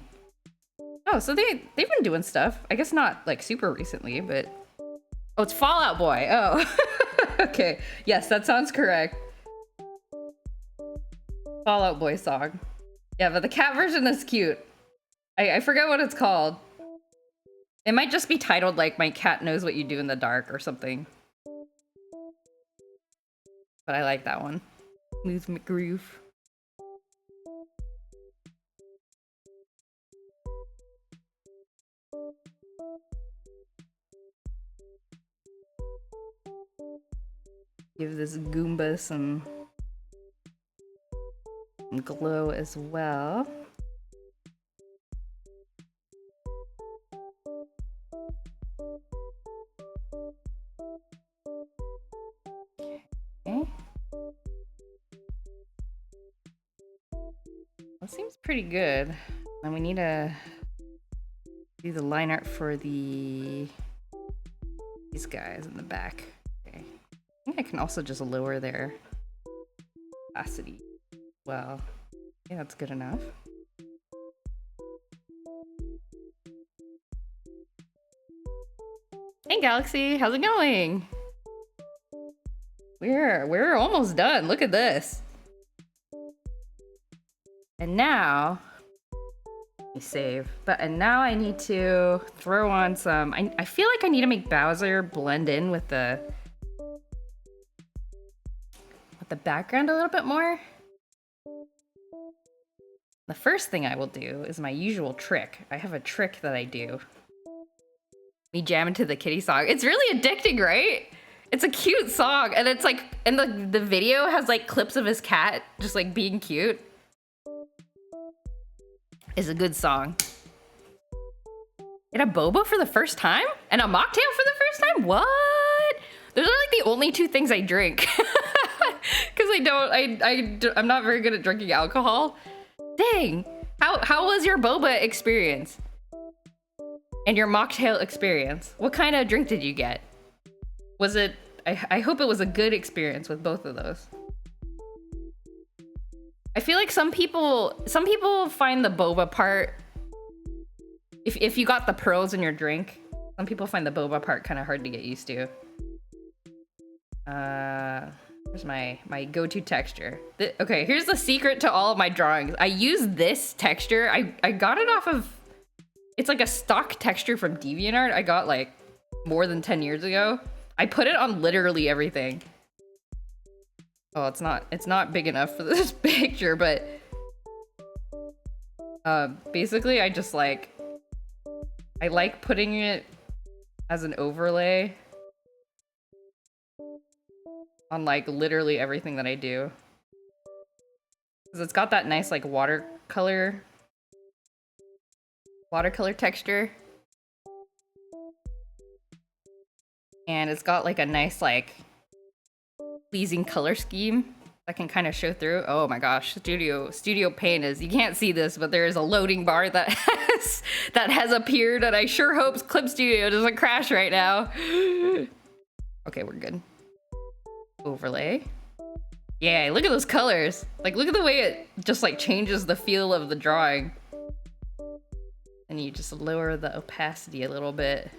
S1: Oh, so they've been doing stuff. I guess not, like, super recently, but... Oh, it's Fall Out Boy. Oh. Okay. Yes, that sounds correct. Fall Out Boy song. Yeah, but the cat version is cute. I forget what it's called. It might just be titled, like, My Cat Knows What You Do in the Dark or something. But I like that one. Smooth McGroove. Give this Goomba some glow as well. Okay. That seems pretty good. And we need to do the line art for these guys in the back. Okay. I think I can also just lower their opacity. Well, yeah, that's good enough. Hey Galaxy, how's it going? We're almost done. Look at this. And now let me save. And now I need to throw on some. I feel like I need to make Bowser blend in with the background a little bit more. The first thing I will do is my usual trick. I have a trick that I do. Me jam into the kitty song. It's really addicting, right? It's a cute song, and it's like, and the video has like clips of his cat just like being cute. It's a good song. Get a boba for the first time? And a mocktail for the first time? What? Those are like the only two things I drink. Because I'm not very good at drinking alcohol. Dang. How was your boba experience? And your mocktail experience? What kind of drink did you get? Was it, I hope it was a good experience with both of those. I feel like some people find the boba part, if you got the pearls in your drink, some people find the boba part kind of hard to get used to. Here's my go-to texture. Okay, here's the secret to all of my drawings. I use this texture. I got it off of, it's like a stock texture from DeviantArt I got like more than 10 years ago. I put it on literally everything. Oh, it's not big enough for this picture, but basically I just like, I like putting it as an overlay on like literally everything that I do. Because it's got that nice like watercolor texture. And it's got like a nice like pleasing color scheme that can kind of show through. Oh my gosh, Studio Paint is, you can't see this, but there is a loading bar that has appeared, and I sure hope Clip Studio doesn't crash right now. Okay, we're good. Overlay. Yeah, look at those colors. Like, look at the way it just like changes the feel of the drawing. And you just lower the opacity a little bit.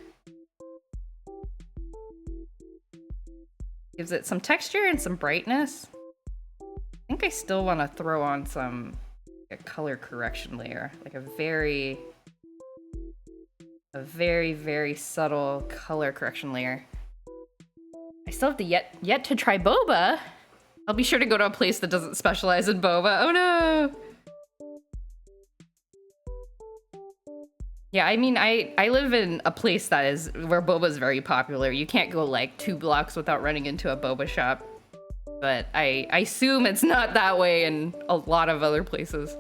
S1: Gives it some texture and some brightness. I think I still want to throw on some a color correction layer, like a very, very subtle color correction layer. I still have to yet to try boba. I'll be sure to go to a place that doesn't specialize in boba. Oh no! Yeah, I mean, I live in a place that is where boba is very popular. You can't go like 2 blocks without running into a boba shop. But I assume it's not that way in a lot of other places.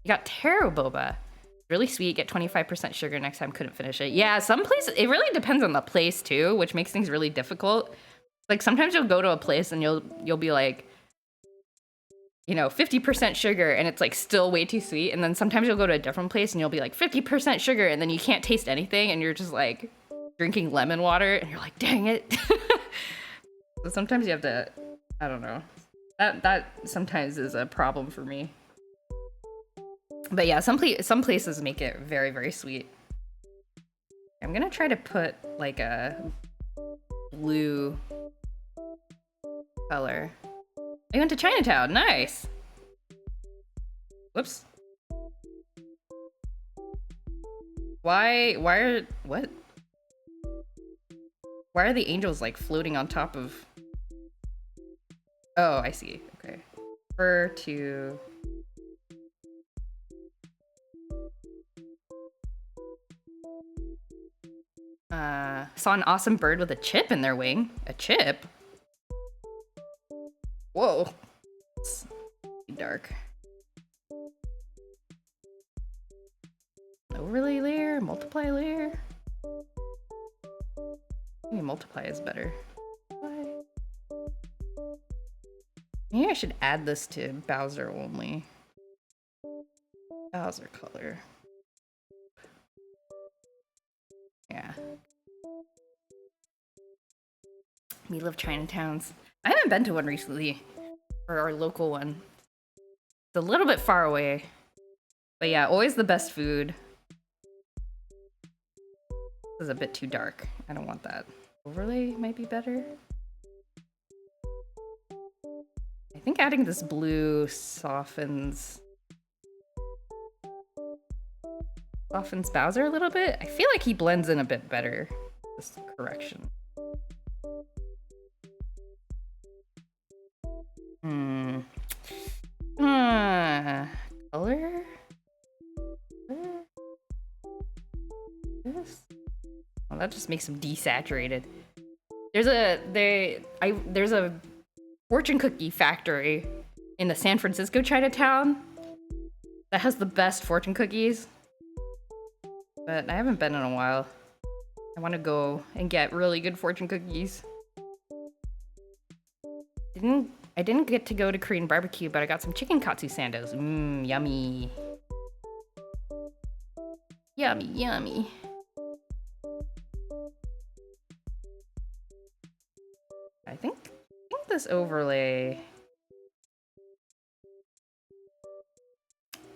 S1: You got taro boba. Really sweet, get 25% sugar next time, couldn't finish it. Yeah, some places, it really depends on the place too, which makes things really difficult. Like sometimes you'll go to a place and you'll be like, you know, 50% sugar and it's like still way too sweet. And then sometimes you'll go to a different place and you'll be like 50% sugar and then you can't taste anything and you're just like drinking lemon water and you're like, dang it. So sometimes you have to, I don't know. That sometimes is a problem for me. But yeah, some places make it very, very sweet. I'm gonna try to put like a blue color. I went to Chinatown, nice. Whoops. Why are the angels like floating on top of? Oh, I see, okay. Refer to saw an awesome bird with a chip in their wing. A chip? Whoa. It's dark. Overlay layer, multiply layer. Maybe multiply is better. Maybe I should add this to Bowser only. Bowser color. Yeah. We love Chinatowns. I haven't been to one recently. Or our local one. It's a little bit far away. But yeah, always the best food. This is a bit too dark. I don't want that. Overlay might be better. I think adding this blue softens Bowser a little bit. I feel like he blends in a bit better. This correction. Color? This? Oh, that just makes him desaturated. There's a fortune cookie factory in the San Francisco Chinatown that has the best fortune cookies. But I haven't been in a while. I want to go and get really good fortune cookies. I didn't get to go to Korean barbecue, but I got some chicken katsu sandos. Mmm, yummy. Yummy, yummy. I think this overlay,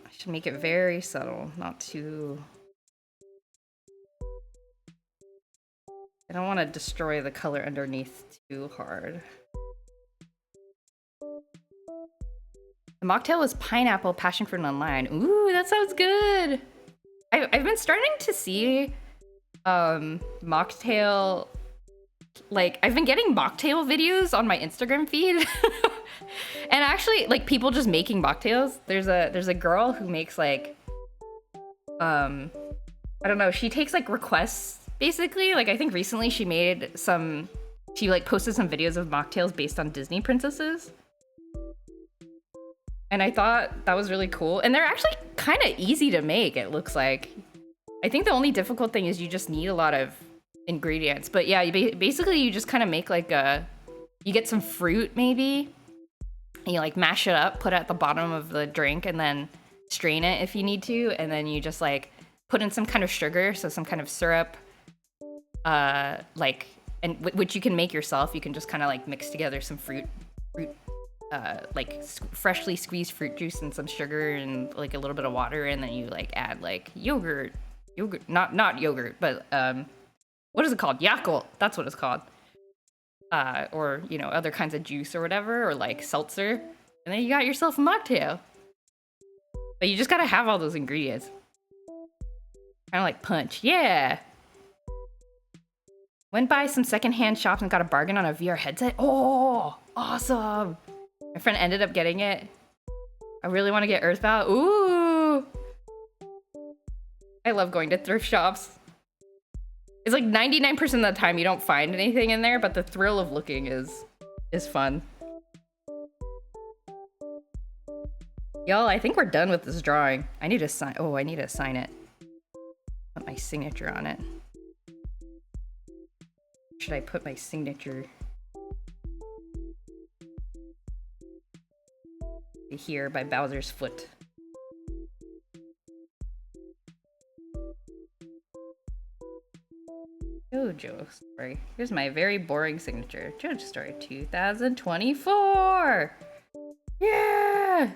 S1: I should make it very subtle, not too... I don't want to destroy the color underneath too hard. The mocktail was pineapple, passion fruit, and lime. Ooh, that sounds good. I've been starting to see mocktail, like I've been getting mocktail videos on my Instagram feed. And actually like people just making mocktails. There's a girl who makes like I don't know, she takes like requests basically. Like I think recently she like posted some videos of mocktails based on Disney princesses. And I thought that was really cool. And they're actually kind of easy to make, it looks like. I think the only difficult thing is you just need a lot of ingredients. But yeah, basically you just kind of make like you get some fruit maybe. And you like mash it up, put it at the bottom of the drink, and then strain it if you need to. And then you just like put in some kind of sugar, so some kind of syrup. Which you can make yourself. You can just kind of like mix together some fruit. Like freshly squeezed fruit juice and some sugar and like a little bit of water, and then you like add like yogurt, not yogurt, but what is it called? Yakult, that's what it's called. Or you know, other kinds of juice or whatever, or like seltzer, and then you got yourself a mocktail. But you just gotta have all those ingredients. Kind of like punch, yeah. Went by some secondhand shops and got a bargain on a VR headset. Oh, awesome. My friend ended up getting it. I really want to get Earthbound. Ooh! I love going to thrift shops. It's like 99% of the time you don't find anything in there, but the thrill of looking is fun. Y'all, I think we're done with this drawing. I need to sign. Oh, I need to sign it. Put my signature on it. Should I put my signature here by Bowser's foot? JoJo Story. Here's my very boring signature. JoJo Story 2024. Yeah.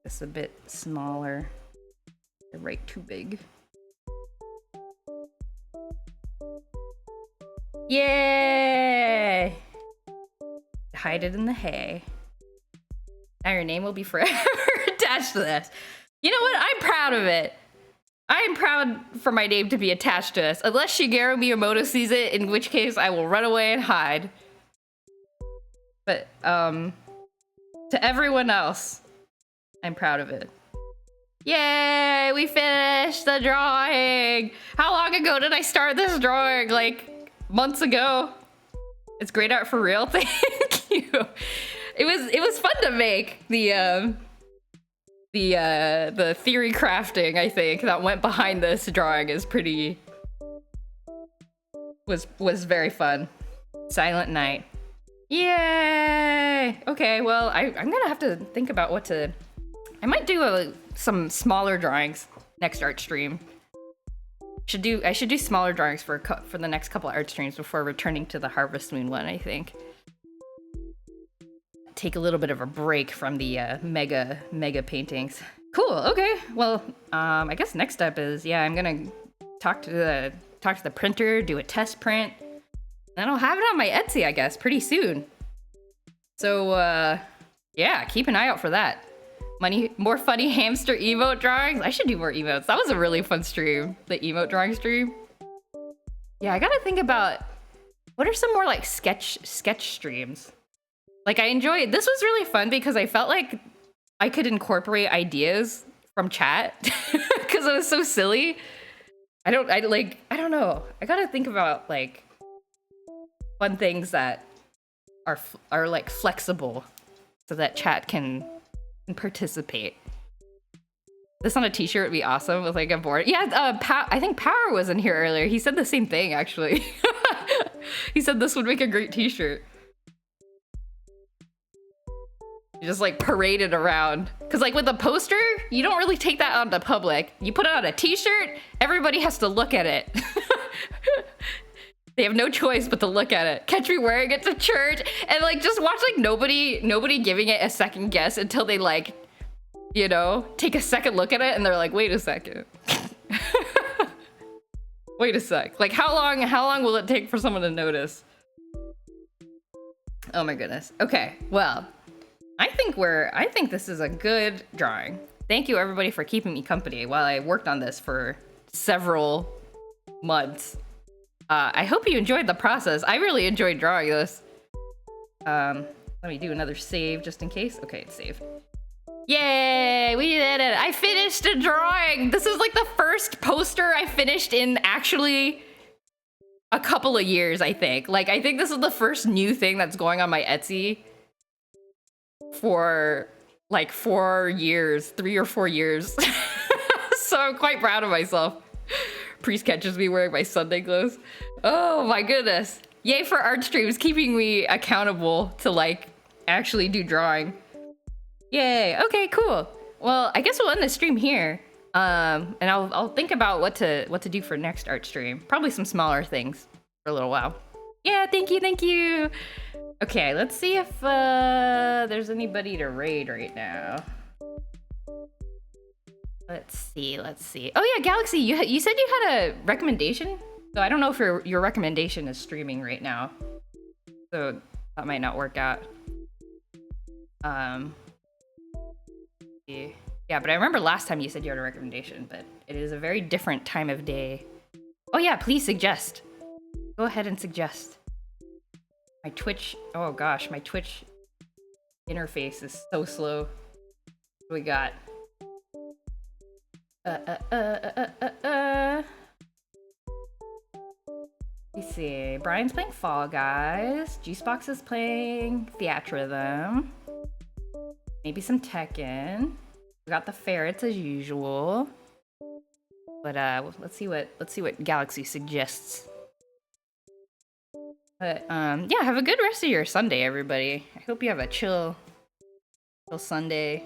S1: It's a bit smaller. I write too big. Yay! Hide it in the hay. Now your name will be forever attached to this. You know what? I'm proud of it. I'm proud for my name to be attached to this. Unless Shigeru Miyamoto sees it, in which case I will run away and hide. But, to everyone else, I'm proud of it. Yay! We finished the drawing! How long ago did I start this drawing? Like, months ago? It's great art for real. Thank you. it was fun to make the theory crafting, I think, that went behind this drawing is pretty was very fun. Silent Night. Yay! Okay, well, I'm gonna have to think about what to... I might do some smaller drawings next art stream. I should do smaller drawings for the next couple art streams before returning to the Harvest Moon one, I think. Take a little bit of a break from the mega paintings. Cool, okay. Well, I guess next step is, yeah, I'm gonna talk to the printer, do a test print, and I'll have it on my Etsy, I guess, pretty soon. So, yeah, keep an eye out for that. More funny hamster emote drawings. I should do more emotes. That was a really fun stream, the emote drawing stream. Yeah, I gotta think about what are some more like sketch streams. Like I enjoyed, this was really fun because I felt like I could incorporate ideas from chat because it was so silly. I don't know. I gotta think about like fun things that are like flexible so that chat can participate. This on a t-shirt would be awesome with like a board. Yeah, I think Power was in here earlier. He said the same thing actually. He said this would make a great t-shirt. You just like parade it around. Cause like with a poster, you don't really take that out to public. You put it on a t-shirt, everybody has to look at it. They have no choice but to look at it. Catch me wearing it to church and like just watch like nobody giving it a second guess until they like, you know, take a second look at it and they're like, wait a second. Wait a sec. Like how long will it take for someone to notice? Oh my goodness. Okay, well, I think this is a good drawing. Thank you everybody for keeping me company while I worked on this for several months. I hope you enjoyed the process. I really enjoyed drawing this. Let me do another save just in case. Okay, it's saved. Yay, we did it. I finished a drawing. This is like the first poster I finished in actually a couple of years, I think. Like, I think this is the first new thing that's going on my Etsy for like 4 years, 3 or 4 years. So I'm quite proud of myself. Priest catches me wearing my Sunday clothes. Oh my goodness. Yay for art streams, keeping me accountable to like actually do drawing. Yay, okay, cool. Well, I guess we'll end the stream here. And I'll think about what to do for next art stream. Probably some smaller things for a little while. Yeah, thank you. Okay, let's see if there's anybody to raid right now. Let's see. Oh yeah, Galaxy, you said you had a recommendation? So I don't know if your recommendation is streaming right now. So that might not work out. Yeah, but I remember last time you said you had a recommendation, but it is a very different time of day. Oh yeah, please suggest. Go ahead and suggest. My Twitch, oh gosh, my Twitch interface is so slow. What do we got? Let's see. Brian's playing Fall Guys. Juicebox is playing Theatrhythm. Maybe some Tekken. We got the ferrets as usual. But let's see what Galaxy suggests. But yeah, have a good rest of your Sunday, everybody. I hope you have a chill Sunday.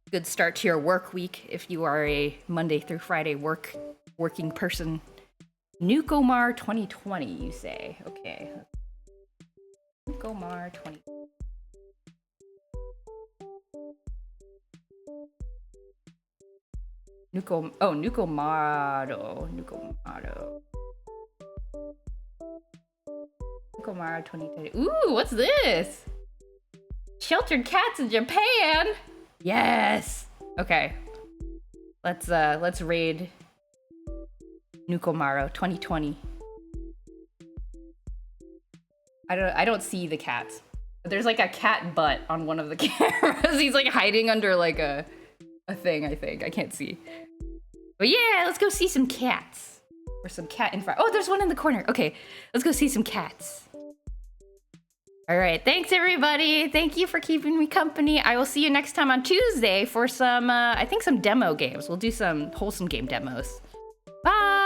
S1: Good start to your work week if you are a Monday through Friday working person. Nukomar 2020, you say? Okay. Nukomar 2020. Nukomaro 2020. Ooh, what's this? Sheltered cats in Japan. Yes. Okay. Let's raid Nukomaro 2020. I don't see the cats. There's like a cat butt on one of the cameras. He's like hiding under like a thing, I think. I can't see. But yeah, let's go see some cats. Or some cat in front. Oh, there's one in the corner. Okay, let's go see some cats. All right, thanks everybody. Thank you for keeping me company. I will see you next time on Tuesday for some, I think some demo games. We'll do some wholesome game demos. Bye.